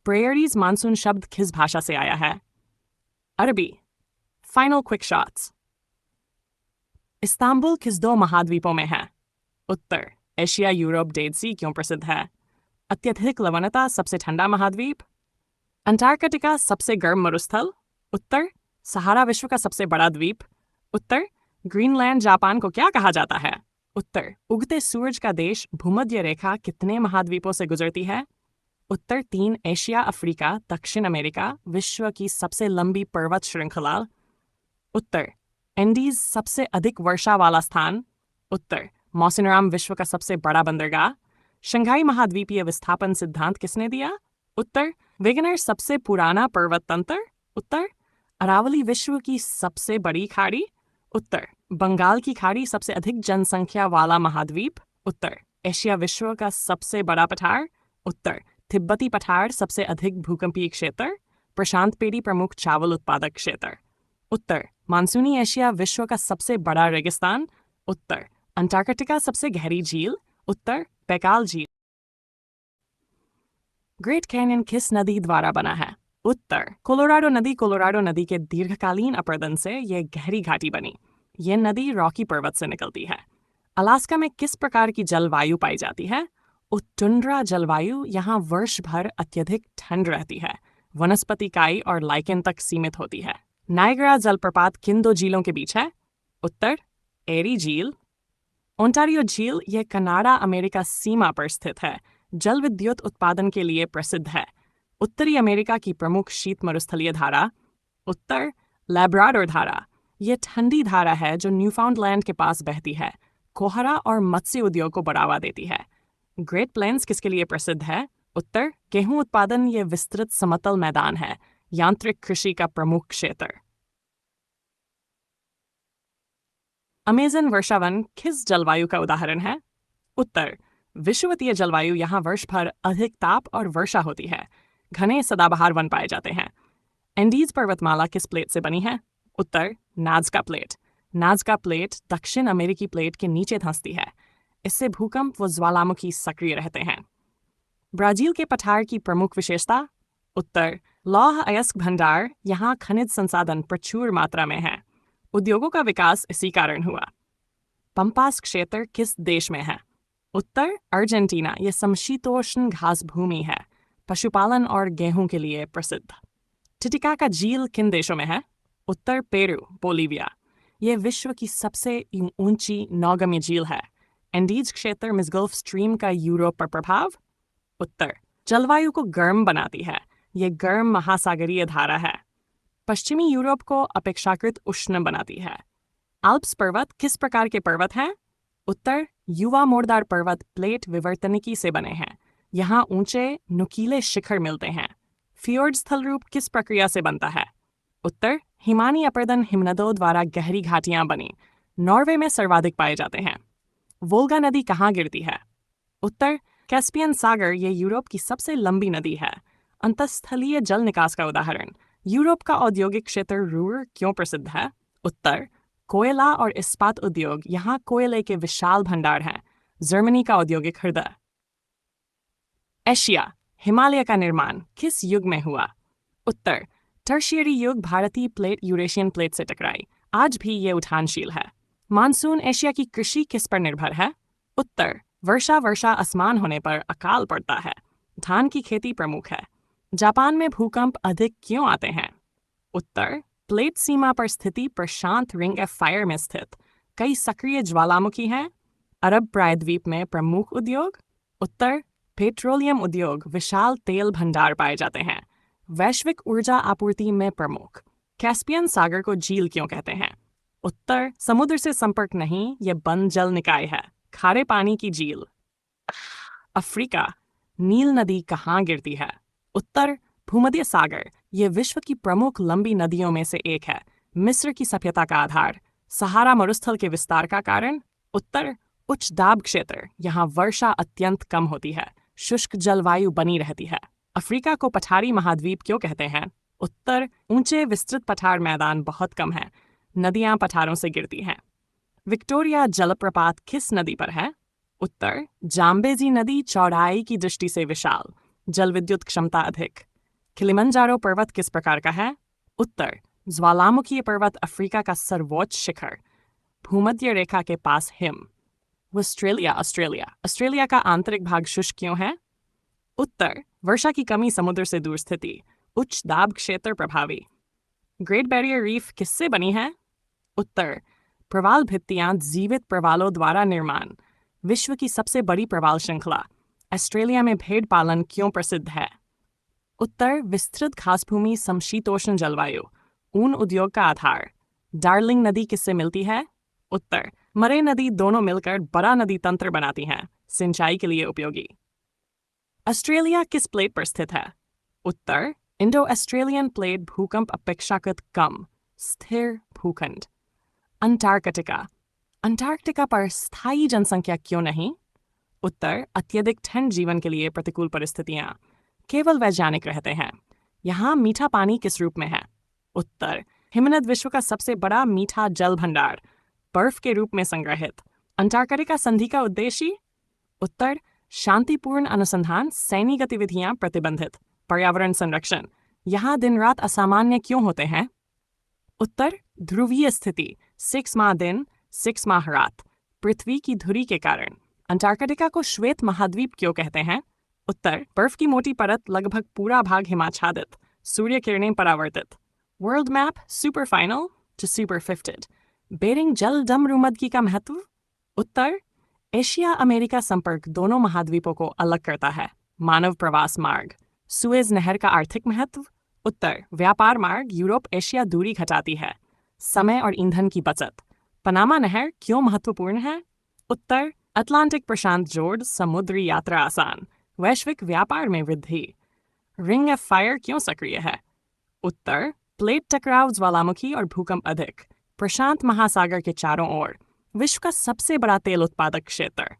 प्रेयरीज मानसून शब्द किस भाषा से आया है? अरबी। Final quick shots. इस्तांबुल किस 2 महाद्वीपों में है? उत्तर एशिया यूरोप। डेड सी क्यों प्रसिद्ध है? अत्यधिक लवणता। सबसे ठंडा महाद्वीप? अंटार्कटिका सबसे गर्म मरुस्थल? उत्तर सहारा। विश्व का सबसे बड़ा द्वीप? उत्तर ग्रीनलैंड। जापान को क्या कहा जाता है? उत्तर उगते सूरज का देश। भूमध्य रेखा कितने महाद्वीपों से गुजरती है? उत्तर 3 एशिया अफ्रीका दक्षिण अमेरिका। विश्व की सबसे लंबी पर्वत श्रृंखला? उत्तर एंडीज। सबसे अधिक वर्षा वाला स्थान? उत्तर मौसिनराम। विश्व का सबसे बड़ा बंदरगाह? शंघाई महाद्वीपीय विस्थापन सिद्धांत किसने दिया? उत्तर वेगनर। सबसे पुराना पर्वत तंत्र? उत्तर अरावली। विश्व की सबसे बड़ी खाड़ी? उत्तर बंगाल की खाड़ी। सबसे अधिक जनसंख्या वाला महाद्वीप? उत्तर एशिया। विश्व का सबसे बड़ा पठार? उत्तर तिब्बती पठार। सबसे अधिक भूकंपीय क्षेत्र? प्रशांत पेड़ी प्रमुख चावल उत्पादक क्षेत्र। उत्तर, मानसूनी एशिया विश्व का सबसे बड़ा रेगिस्तान। उत्तर, अंटार्कटिका सबसे गहरी झील। उत्तर, बैकाल झील। ग्रेट कैनियन किस नदी द्वारा बना है? उत्तर, कोलोराडो नदी। कोलोराडो नदी के दीर्घकालीन अपरदन से यह गहरी घाटी बनी। यह नदी रॉकी पर्वत से निकलती है। अलास्का में किस प्रकार की जलवायु पाई जाती है? उत्तुंड्रा जलवायु। यहाँ वर्ष भर अत्यधिक ठंड रहती है। वनस्पति काई और लाइकेन तक सीमित होती है। नायग्रा जलप्रपात किन दो झीलों के बीच है? उत्तर, एरी झील। ओंटारियो झील यह कनाडा अमेरिका सीमा पर स्थित है। जल विद्युत उत्पादन के लिए प्रसिद्ध है। उत्तरी अमेरिका की प्रमुख शीत मरुस्थलीय धारा। उत्तर, लैब्राडोर धारा। यह ठंडी धारा है जो न्यूफाउंडलैंड के पास बहती है। कोहरा और मत्स्य उद्योग को बढ़ावा देती है। ग्रेट प्लेन्स किसके लिए प्रसिद्ध है? उत्तर, गेहूं उत्पादन। यह विस्तृत समतल मैदान है। यांत्रिक कृषि का प्रमुख क्षेत्र। अमेज़न वर्षावन किस जलवायु का उदाहरण है? उत्तर, विषुवतीय जलवायु। यहाँ वर्ष भर अधिक ताप और वर्षा होती है। घने सदाबहार वन पाए जाते हैं। एंडीज पर्वतमाला किस प्लेट से बनी है? उत्तर, नाज़का प्लेट। नाज़का प्लेट दक्षिण अमेरिकी प्लेट के नीचे धंसती है। इससे भूकंप व ज्वालामुखी सक्रिय रहते हैं। ब्राजील के पठार की प्रमुख विशेषता? उत्तर, लौह अयस्क भंडार। यहाँ खनिज संसाधन प्रचुर मात्रा में है। उद्योगों का विकास इसी कारण हुआ। पंपास क्षेत्र किस देश में है? उत्तर, अर्जेंटीना। यह समशीतोष्ण घास भूमि है। पशुपालन और गेहूं के लिए प्रसिद्ध। टिटिकाका झील किन देशों में है? उत्तर, पेरू, बोलीविया। यह विश्व की सबसे ऊंची नौगम्य झील है। एंडीज क्षेत्र मिसगल्फ स्ट्रीम का यूरोप पर प्रभाव? उत्तर, जलवायु को गर्म बनाती है। यह गर्म महासागरीय धारा है। पश्चिमी यूरोप को अपेक्षाकृत उष्ण बनाती है। आल्प्स पर्वत किस प्रकार के पर्वत हैं? उत्तर, युवा मोड़दार पर्वत प्लेट विवर्तनिकी से बने हैं। यहाँ ऊंचे नुकीले शिखर मिलते हैं। फियोर्ड स्थल रूप किस प्रक्रिया से बनता है? उत्तर, हिमानी अपरदन हिमनदों द्वारा गहरी घाटियां बनी। नॉर्वे में सर्वाधिक पाए जाते हैं। वोल्गा नदी कहाँ गिरती है? उत्तर, कैस्पियन सागर। यह यूरोप की सबसे लंबी नदी है। अंतःस्थलीय जल निकास का उदाहरण। यूरोप का औद्योगिक क्षेत्र रूर क्यों प्रसिद्ध है? उत्तर, कोयला और इस्पात उद्योग। यहाँ कोयले के विशाल भंडार हैं। जर्मनी का औद्योगिक हृदय। एशिया, हिमालय का निर्माण किस युग में हुआ? उत्तर, टर्शियरी युग। भारतीय प्लेट यूरेशियन प्लेट से टकराई। आज भी ये उठानशील है। मानसून एशिया की कृषि किस पर निर्भर है? उत्तर, वर्षा आसमान होने पर अकाल पड़ता है। धान की खेती प्रमुख है। जापान में भूकंप अधिक क्यों आते हैं? उत्तर, प्लेट सीमा पर स्थिति प्रशांत रिंग ऑफ फायर में स्थित कई सक्रिय ज्वालामुखी हैं। अरब प्रायद्वीप में प्रमुख उद्योग? उत्तर, पेट्रोलियम उद्योग। विशाल तेल भंडार पाए जाते हैं। वैश्विक ऊर्जा आपूर्ति में प्रमुख। कैस्पियन सागर को झील क्यों कहते हैं? उत्तर, समुद्र से संपर्क नहीं, यह बंद जल निकाय है। खारे पानी की झील। अफ्रीका, नील नदी कहाँ गिरती है? उत्तर, भूमध्य सागर। यह विश्व की प्रमुख लंबी नदियों में से एक है। मिस्र की सभ्यता का आधार। सहारा मरुस्थल के विस्तार का कारण? उत्तर, उच्च दाब क्षेत्र। यहाँ वर्षा अत्यंत कम होती है। शुष्क जलवायु बनी रहती है। अफ्रीका को पठारी महाद्वीप क्यों कहते हैं? उत्तर, ऊंचे विस्तृत पठार मैदान बहुत कम है। नदियां पठारों से गिरती हैं। विक्टोरिया जलप्रपात किस नदी पर है? उत्तर, जाम्बेजी नदी। चौड़ाई की दृष्टि से विशाल। जल विद्युत क्षमता अधिक। किलिमंजारो पर्वत किस प्रकार का है? उत्तर, ज्वालामुखी पर्वत। अफ्रीका का सर्वोच्च शिखर। भूमध्य रेखा के पास हिम। ऑस्ट्रेलिया ऑस्ट्रेलिया का आंतरिक भाग शुष्क क्यों है? उत्तर, वर्षा की कमी, समुद्र से दूर स्थिति, उच्च दाब क्षेत्र प्रभावी। ग्रेट बैरियर रीफ किससे बनी है? उत्तर, प्रवाल भित्तियां जीवित प्रवालों द्वारा निर्माण। विश्व की सबसे बड़ी प्रवाल श्रृंखला। ऑस्ट्रेलिया में भेड़ पालन क्यों प्रसिद्ध है? उत्तर, विस्तृत घासभूमि, समशीतोष्ण जलवायु। ऊन उद्योग का आधार। डार्लिंग नदी किससे मिलती है? उत्तर, मरे नदी। दोनों मिलकर बड़ा नदी तंत्र बनाती हैं। सिंचाई के लिए उपयोगी। ऑस्ट्रेलिया किस प्लेट पर स्थित है? उत्तर, इंडो ऑस्ट्रेलियन प्लेट। भूकंप अपेक्षाकृत कम। स्थिर भूखंड। अंटार्कटिका पर स्थायी जनसंख्या क्यों नहीं? उत्तर, अत्यधिक ठंड जीवन के लिए प्रतिकूल परिस्थितियां। केवल वैज्ञानिक रहते हैं। यहाँ मीठा पानी किस रूप में है? उत्तर, हिमनद विश्व का सबसे बड़ा मीठा जल भंडार, बर्फ के रूप में संग्रहित। अंटार्कटिका संधि का उद्देश्य? उत्तर, शांतिपूर्ण अनुसंधान, सैन्य गतिविधियां प्रतिबंधित, पर्यावरण संरक्षण। यहाँ दिन रात असामान्य क्यों होते हैं? उत्तर, ध्रुवीय स्थिति, 6 माह दिन 6 माह रात, पृथ्वी की धुरी के कारण। अंटार्कटिका को श्वेत महाद्वीप क्यों कहते हैं? उत्तर, बर्फ की मोटी परत, लगभग पूरा भाग हिमाच्छादित, सूर्य किरणें परावर्तित। World map super final two super fifty. Bering जल डमरूमदगी का महत्व? उत्तर, एशिया अमेरिका संपर्क दोनों महाद्वीपों को अलग करता है, मानव प्रवास मार्ग। सुएज नहर का आर्थिक महत्व? उत्तर, व्यापार मार्ग, यूरोप एशिया दूरी घटाती है, समय और ईंधन की बचत। पनामा नहर क्यों महत्वपूर्ण है? उत्तर, अटलांटिक प्रशांत जोड़, समुद्री यात्रा आसान, वैश्विक व्यापार में वृद्धि। रिंग ऑफ फायर क्यों सक्रिय है? उत्तर, प्लेट टकराव, ज्वालामुखी और भूकंप अधिक, प्रशांत महासागर के चारों ओर, विश्व का सबसे बड़ा तेल उत्पादक क्षेत्र।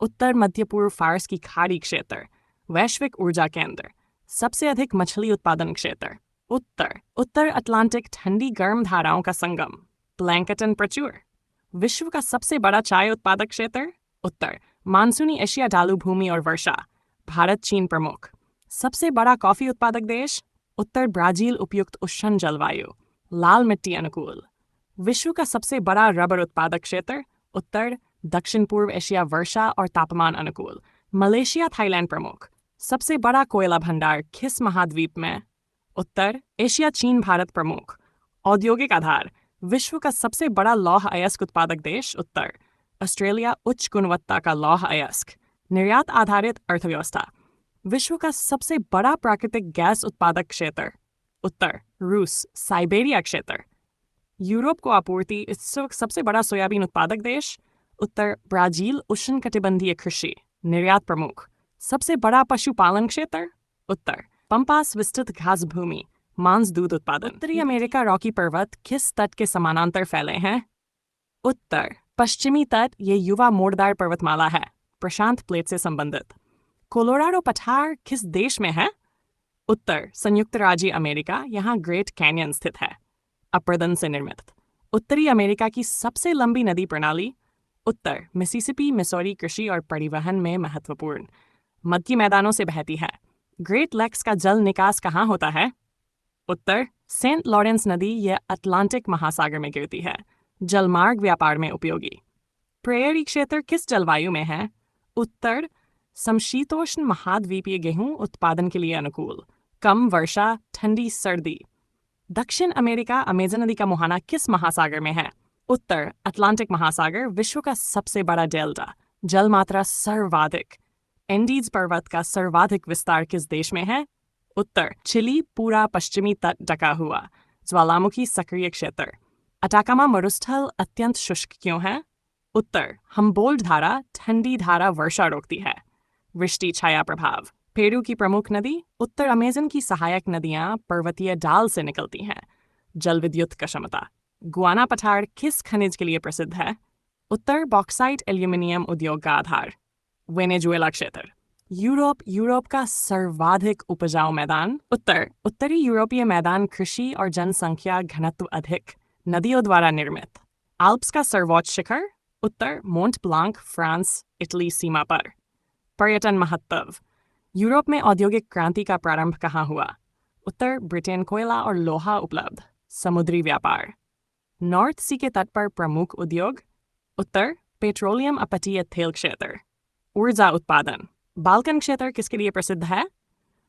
उत्तर मध्य पूर्व फारस की खाड़ी क्षेत्र, वैश्विक ऊर्जा केंद्र, सबसे अधिक मछली उत्पादन क्षेत्र। उत्तर, उत्तर अटलांटिक ठंडी गर्म धाराओं का संगम, प्लैंकटन प्रचुर, विश्व का सबसे बड़ा चाय उत्पादक क्षेत्र। उत्तर, मानसूनी एशिया ढालू भूमि और वर्षा, भारत चीन प्रमुख, सबसे बड़ा कॉफी उत्पादक देश। उत्तर, ब्राजील उपयुक्त उष्ण जलवायु, लाल मिट्टी अनुकूल, विश्व का सबसे बड़ा रबर उत्पादक क्षेत्र। उत्तर, दक्षिण पूर्व एशिया वर्षा और तापमान अनुकूल, मलेशिया थाईलैंड प्रमुख, सबसे बड़ा कोयला भंडार किस महाद्वीप में? उत्तर, एशिया चीन भारत प्रमुख, औद्योगिक आधार, विश्व का सबसे बड़ा लौह अयस्क उत्पादक देश। उत्तर, ऑस्ट्रेलिया उच्च गुणवत्ता का लौह अयस्क, निर्यात आधारित अर्थव्यवस्था, विश्व का सबसे बड़ा प्राकृतिक गैस उत्पादक क्षेत्र। उत्तर, रूस साइबेरिया क्षेत्र, यूरोप को आपूर्ति, इस वक्त सबसे बड़ा सोयाबीन उत्पादक देश। उत्तर, ब्राजील उष्णकटिबंधीय कृषि, निर्यात प्रमुख, सबसे बड़ा पशुपालन क्षेत्र। उत्तर, पंपास विस्तृत घास भूमि, मांस दूध उत्पादन। उत्तरी अमेरिका रॉकी पर्वत किस तट के समानांतर फैले हैं? उत्तर, पश्चिमी तट, ये युवा मोड़दार पर्वतमाला है, प्रशांत प्लेट से संबंधित। कोलोराडो पठार किस देश में है? उत्तर, संयुक्त राज्य अमेरिका, यहाँ ग्रेट कैनियन स्थित है, अप्रदन से निर्मित। उत्तरी अमेरिका की सबसे लंबी नदी प्रणाली? उत्तर, मिसिसिपी मिसौरी कृषि और परिवहन में महत्वपूर्ण, मध्य मैदानों से बहती है। ग्रेट लेक्स का जल निकास कहाँ होता है? उत्तर, सेंट लॉरेंस नदी, यह अटलांटिक महासागर में गिरती है, जलमार्ग व्यापार में उपयोगी। प्रेयरी क्षेत्र किस जलवायु में है? उत्तर, समशीतोष्ण महाद्वीपीय गेहूं उत्पादन के लिए अनुकूल, कम वर्षा, ठंडी सर्दी। दक्षिण अमेरिका अमेजन नदी का मुहाना किस महासागर में है? उत्तर, अटलांटिक महासागर, विश्व का सबसे बड़ा डेल्टा, जल मात्रा सर्वाधिक। एंडीज पर्वत का सर्वाधिक विस्तार किस देश में है? उत्तर, चिली, पूरा पश्चिमी तट ढका हुआ, ज्वालामुखी सक्रिय क्षेत्र। अटाकामा मरुस्थल अत्यंत शुष्क क्यों है? उत्तर, हम्बोल्ट धारा, ठंडी धारा वर्षा रोकती है, वृष्टि छाया प्रभाव। पेरू की प्रमुख नदी? उत्तर, अमेजन की सहायक नदियां पर्वतीय ढाल से निकलती हैं, जल विद्युत का क्षमता। गुआना पठार किस खनिज के लिए प्रसिद्ध है? उत्तर, बॉक्साइट एल्यूमिनियम उद्योग का आधार, वेनेजुएला क्षेत्र। यूरोप का सर्वाधिक उपजाऊ मैदान? उत्तर, उत्तरी यूरोपीय मैदान, कृषि और जनसंख्या घनत्व अधिक, नदियों द्वारा निर्मित। आल्प्स का सर्वोच्च शिखर? उत्तर, मोंट ब्लांक, फ्रांस इटली सीमा पर। पर्यटन महत्व? यूरोप में औद्योगिक क्रांति का प्रारंभ कहाँ हुआ? उत्तर, ब्रिटेन कोयला और लोहा उपलब्ध, समुद्री व्यापार। नॉर्थ सी के तट पर प्रमुख उद्योग? उत्तर, पेट्रोलियम अपतटीय तेल क्षेत्र, ऊर्जा उत्पादन। बाल्कन क्षेत्र किसके लिए प्रसिद्ध है?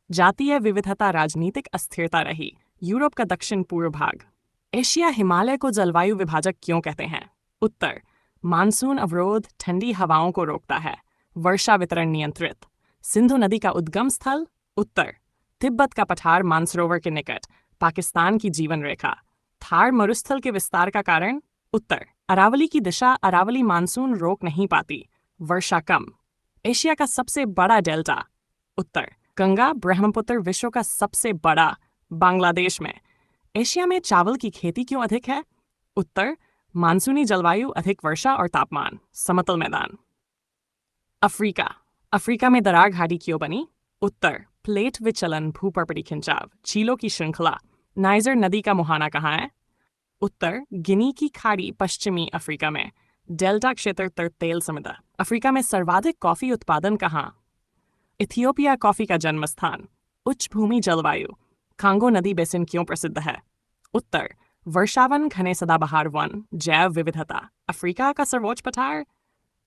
जातीय विविधता, राजनीतिक अस्थिरता रही, यूरोप का दक्षिण पूर्व भाग। एशिया हिमालय को जलवायु विभाजक क्यों कहते हैं? उत्तर, मानसून अवरोध, ठंडी हवाओं को रोकता है, वर्षा वितरण नियंत्रित। सिंधु नदी का उद्गम स्थल? उत्तर, तिब्बत का पठार मानसरोवर के निकट, पाकिस्तान की जीवन रेखा। थार मरुस्थल के विस्तार का कारण? उत्तर, अरावली की दिशा, अरावली मानसून रोक नहीं पाती, वर्षा कम। एशिया का सबसे बड़ा डेल्टा? उत्तर, गंगा ब्रह्मपुत्र, विश्व का सबसे बड़ा, बांग्लादेश में। एशिया में चावल की खेती क्यों अधिक है? उत्तर, मानसूनी जलवायु, अधिक वर्षा और तापमान, समतल मैदान। अफ्रीका में दरार घाटी क्यों बनी? उत्तर, प्लेट विचलन, भूपर्पटी खिंचाव, झीलों की श्रृंखला। नाइजर नदी का मुहाना कहाँ है? उत्तर गिनी की खाड़ी, पश्चिमी अफ्रीका में। डेल्टा क्षेत्र तेल समुद्र। अफ्रीका में सर्वाधिक कॉफी उत्पादन कहाँ? इथियोपिया कॉफी का जन्म स्थान। उच्च भूमि जलवायु। कांगो नदी बेसिन क्यों प्रसिद्ध है? उत्तर वर्षावन, घने सदाबहार वन, जैव विविधता। अफ्रीका का सर्वोच्च पठार?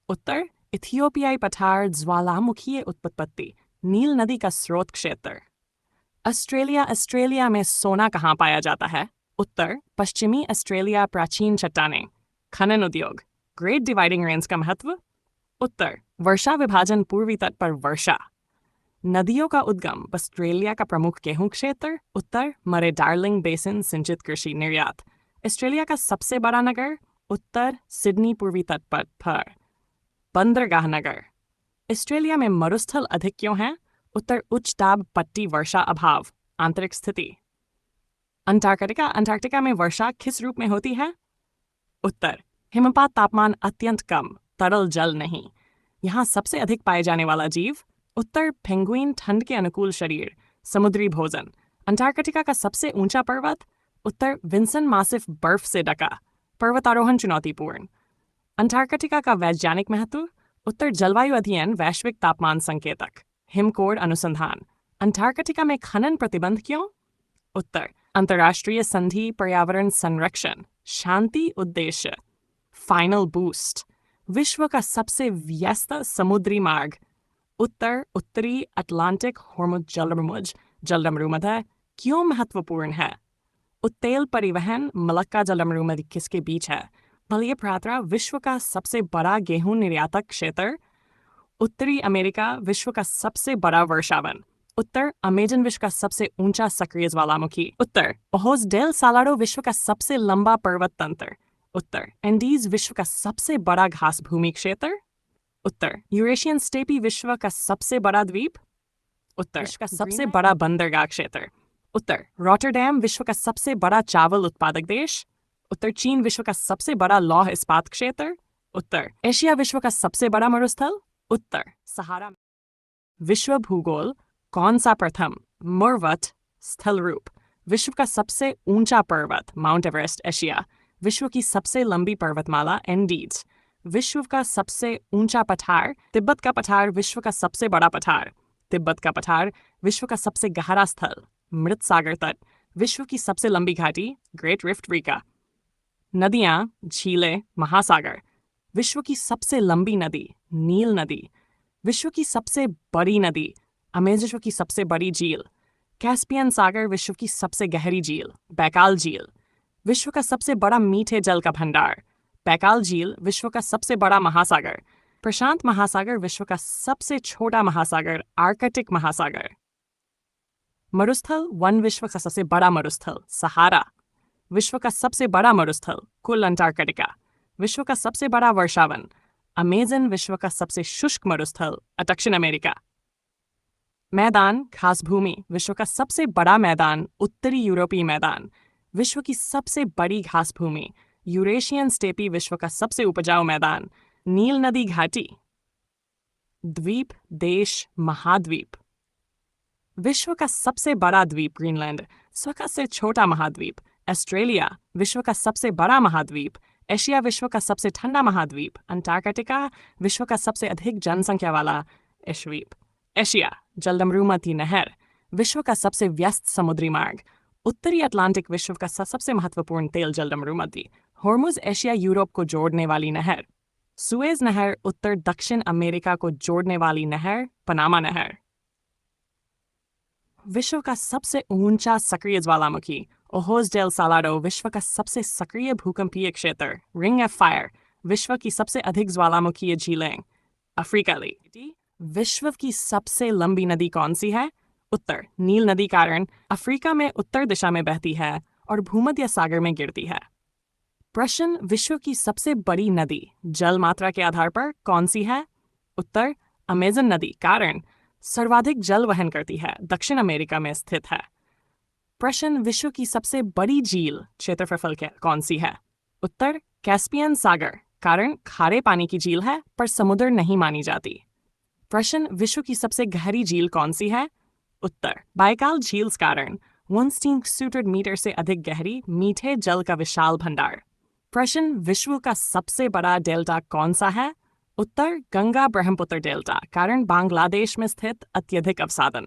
उत्तर इथियोपियाई पठार, ज्वालामुखीय उत्पत्ति, नील नदी का स्रोत क्षेत्र। ऑस्ट्रेलिया में सोना कहाँ पाया जाता है? उत्तर पश्चिमी ऑस्ट्रेलिया, प्राचीन चट्टानें। खनन उद्योग। ग्रेट डिवाइडिंग रेंज का महत्व? उत्तर वर्षा विभाजन, पूर्वी तट पर वर्षा। नदियों का उद्गम, ऑस्ट्रेलिया का प्रमुख गेहूं क्षेत्र। उत्तर मरे डार्लिंग बेसिन, सिंचित कृषि निर्यात। ऑस्ट्रेलिया का सबसे बड़ा नगर? उत्तर सिडनी, पूर्वी तट पर। बंदरगाह नगर। ऑस्ट्रेलिया में मरुस्थल अधिक क्यों है? उत्तर उच्च दाब पट्टी, वर्षा अभाव। आंतरिक स्थिति। अंटार्कटिका में वर्षा किस रूप में होती है? उत्तर हिमपात, तापमान अत्यंत कम, तरल जल नहीं। यहाँ सबसे अधिक पाए जाने वाला जीव? उत्तर पेंगुइन, ठंड के अनुकूल शरीर, समुद्री भोजन। अंटार्कटिका का सबसे ऊंचा पर्वत? उत्तर विंसन मासिफ, बर्फ से ढका, पर्वतारोहण चुनौतीपूर्ण। अंटार्कटिका का वैज्ञानिक महत्व? उत्तर जलवायु अध्ययन, वैश्विक तापमान संकेतक, हिमकोड अनुसंधान। अंटार्कटिका में खनन प्रतिबंध क्यों? उत्तर अंतर्राष्ट्रीय संधि, पर्यावरण संरक्षण, शांति उद्देश्य। Final boost. विश्व का सबसे व्यस्त समुद्री मार्ग? उत्तर उत्तरी अटलांटिक हॉर्मुज जलमरूमध्य क्यों महत्वपूर्ण है? उत्तेल परिवहन, मलक्का जलमरूमध्य किसके बीच है? मलय प्रांतरा विश्व का सबसे बड़ा गेहूं निर्यातक क्षेत्र? उत्तरी अमेरिका विश्व का सबसे बड़ा वर्षावन। उत्तर अमेजन विश्व का सबसे ऊंचा सक्रिय ज्वालामुखी। उत्तर ओहोज डेल सालाडो विश्व का सबसे लंबा पर्वत तंत्र। उत्तर एंडीज विश्व का सबसे बड़ा घास भूमि क्षेत्र। उत्तर यूरेशियन स्टेपी विश्व का सबसे बड़ा द्वीप। उत्तर विश्व का सबसे बड़ा बंदरगाह क्षेत्र। उत्तर रॉटरडैम विश्व का सबसे बड़ा चावल उत्पादक देश। उत्तर चीन विश्व का सबसे बड़ा लौह इस्पात क्षेत्र। उत्तर एशिया विश्व का सबसे बड़ा मरुस्थल। उत्तर सहारा। विश्व भूगोल। कौन सा प्रथम? मुर्वत स्थल रूप। विश्व का सबसे ऊंचा पर्वत माउंट एवरेस्ट, एशिया। विश्व की सबसे लंबी पर्वतमाला एंडीज। विश्व का सबसे ऊंचा पठार तिब्बत का पठार। विश्व का सबसे बड़ा पठार तिब्बत का पठार। विश्व का सबसे गहरा स्थल मृत सागर तट। विश्व की सबसे लंबी घाटी ग्रेट रिफ्ट रीका। नदियाँ, झीलें, महासागर। विश्व की सबसे लंबी नदी नील नदी। विश्व की सबसे बड़ी नदी अमेजन। विश्व की सबसे बड़ी झील कैस्पियन सागर। विश्व की सबसे गहरी झील बैकाल झील। विश्व का सबसे बड़ा मीठे जल का भंडार बैकाल झील। विश्व का सबसे बड़ा महासागर प्रशांत महासागर। विश्व का सबसे छोटा महासागर आर्कटिक महासागर। मरुस्थल वन। विश्व का सबसे बड़ा मरुस्थल सहारा। विश्व का सबसे बड़ा मरुस्थल कुल अंटार्कटिका। विश्व का सबसे बड़ा वर्षावन अमेजन। विश्व का सबसे शुष्क मरुस्थल दक्षिण अमेरिका। मैदान घास भूमि। विश्व का सबसे बड़ा मैदान उत्तरी यूरोपीय मैदान। विश्व की सबसे बड़ी घास भूमि यूरेशियन स्टेपी। विश्व का सबसे उपजाऊ मैदान नील नदी घाटी। द्वीप, देश, महाद्वीप। विश्व का सबसे बड़ा द्वीप ग्रीनलैंड। विश्व का सबसे छोटा महाद्वीप ऑस्ट्रेलिया। विश्व का सबसे बड़ा महाद्वीप एशिया। विश्व का सबसे ठंडा महाद्वीप अंटार्कटिका। विश्व का सबसे अधिक जनसंख्या वाला द्वीप एशिया। जलमरूमती नहर। विश्व का सबसे व्यस्त समुद्री मार्ग उत्तरी अटलांटिक। विश्व का सबसे महत्वपूर्ण तेल जलमरूमती हॉर्मुज। एशिया यूरोप को जोड़ने वाली नहर सुएज नहर। उत्तर दक्षिण अमेरिका को जोड़ने वाली नहर पनामा नहर। विश्व का सबसे ऊंचा सक्रिय ज्वालामुखी ओहोज डेल सालाडो। विश्व का सबसे सक्रिय भूकंपीय क्षेत्र रिंग ऑफ फायर। विश्व की सबसे अधिक ज्वालामुखीय झीलें अफ्रीका ली। विश्व की सबसे लंबी नदी कौन सी है? उत्तर नील नदी। कारण अफ्रीका में उत्तर दिशा में बहती है और भूमध्य सागर में गिरती है। प्रश्न विश्व की सबसे बड़ी नदी जल मात्रा के आधार पर कौन सी है? उत्तर अमेजन नदी। कारण सर्वाधिक जल वहन करती है, दक्षिण अमेरिका में स्थित है। प्रश्न विश्व की सबसे बड़ी झील क्षेत्रफल कौन सी है? उत्तर कैस्पियन सागर। कारण खारे पानी की झील है पर समुद्र नहीं मानी जाती। प्रश्न विश्व की सबसे गहरी झील कौन सी है? उत्तर बाइकाल झील कारण 1,600 मीटर से अधिक गहरी मीठे जल का विशाल भंडार। प्रश्न विश्व का सबसे बड़ा डेल्टा कौन सा है? उत्तर गंगा ब्रह्मपुत्र डेल्टा कारण बांग्लादेश में स्थित अत्यधिक अवसादन।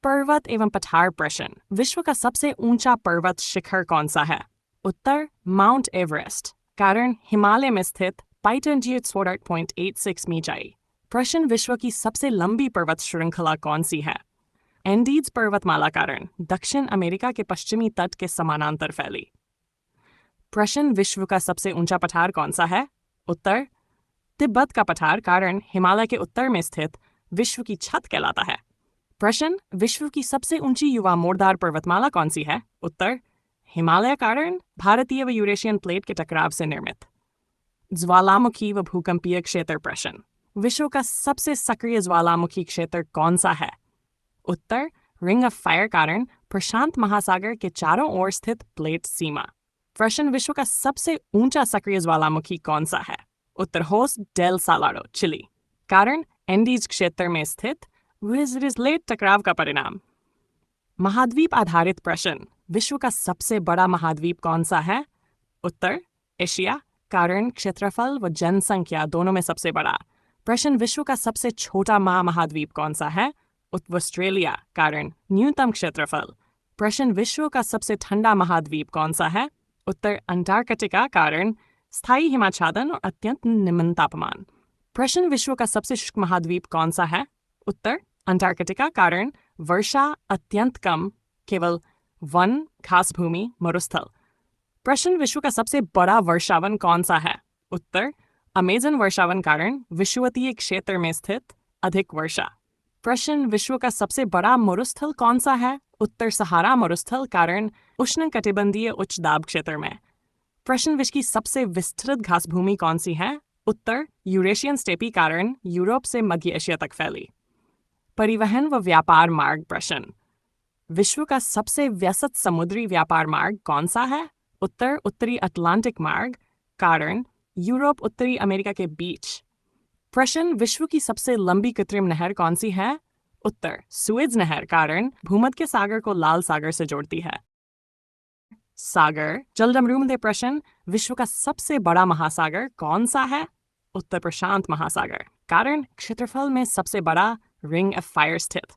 पर्वत एवं पठार प्रश्न विश्व का सबसे ऊंचा पर्वत शिखर कौन सा है? उत्तर माउंट एवरेस्ट कारण हिमालय में स्थित 586.86 मीटर। प्रश्न विश्व की सबसे लंबी पर्वत श्रृंखला कौन सी है? एंडीज पर्वतमाला कारण दक्षिण अमेरिका के पश्चिमी तट के समानांतर फैली। प्रश्न विश्व का सबसे ऊंचा पठार कौन सा है? उत्तर तिब्बत का पठार कारण हिमालय के उत्तर में स्थित विश्व की छत कहलाता है। प्रश्न विश्व की सबसे ऊंची युवा मोड़दार पर्वतमाला कौन सी है? उत्तर हिमालय कारण भारतीय व यूरेशियन प्लेट के टकराव से निर्मित। ज्वालामुखी व भूकंपीय क्षेत्र प्रश्न विश्व का सबसे सक्रिय ज्वालामुखी क्षेत्र कौन सा है? उत्तर रिंग ऑफ फायर कारण प्रशांत महासागर के चारों ओर स्थित प्लेट सीमा। प्रश्न विश्व का सबसे ऊंचा सक्रिय ज्वालामुखी कौन सा है? उत्तर होस डेल सालाडो चिली कारण एंडीज क्षेत्र में स्थित रिजलेट टकराव का परिणाम। महाद्वीप आधारित प्रश्न विश्व का सबसे बड़ा महाद्वीप कौन सा है? उत्तर एशिया कारण क्षेत्रफल व जनसंख्या दोनों में सबसे बड़ा। प्रश्न विश्व का सबसे छोटा महाद्वीप कौन सा है? उत्तर ऑस्ट्रेलिया कारण न्यूनतम क्षेत्रफल। प्रश्न विश्व का सबसे ठंडा महाद्वीप कौन सा है? उत्तर अंटार्कटिका कारण स्थायी हिमाच्छादन और अत्यंत निम्न तापमान। प्रश्न विश्व का सबसे शुष्क महाद्वीप कौन सा है? उत्तर अंटार्कटिका कारण वर्षा अत्यंत कम, केवल वन घास भूमि मरुस्थल। प्रश्न विश्व का सबसे बड़ा वर्षावन कौन सा है? उत्तर अमेजन वर्षावन कारण विषुवतीय क्षेत्र में स्थित अधिक वर्षा। प्रश्न विश्व का सबसे बड़ा मरुस्थल कौन सा है? उत्तर सहारा मरुस्थल कारण उष्णकटिबंधीय उच्च दाब क्षेत्र में। प्रश्न विश्व की सबसे विस्तृत घास भूमि कौन सी है? उत्तर यूरेशियन स्टेपी कारण यूरोप से मध्य एशिया तक फैली। परिवहन व व्यापार मार्ग प्रश्न विश्व का सबसे व्यस्त समुद्री व्यापार मार्ग कौन सा है? उत्तर उत्तरी अटलांटिक मार्ग कारण यूरोप उत्तरी अमेरिका के बीच। प्रश्न विश्व की सबसे लंबी कृत्रिम नहर कौन सी है? उत्तर सुएज नहर कारण भूमध्य सागर को लाल सागर से जोड़ती है। सागर जलडमरूमध्य प्रश्न विश्व का सबसे बड़ा महासागर कौन सा है? उत्तर प्रशांत महासागर कारण क्षेत्रफल में सबसे बड़ा रिंग ऑफ फायर स्थित।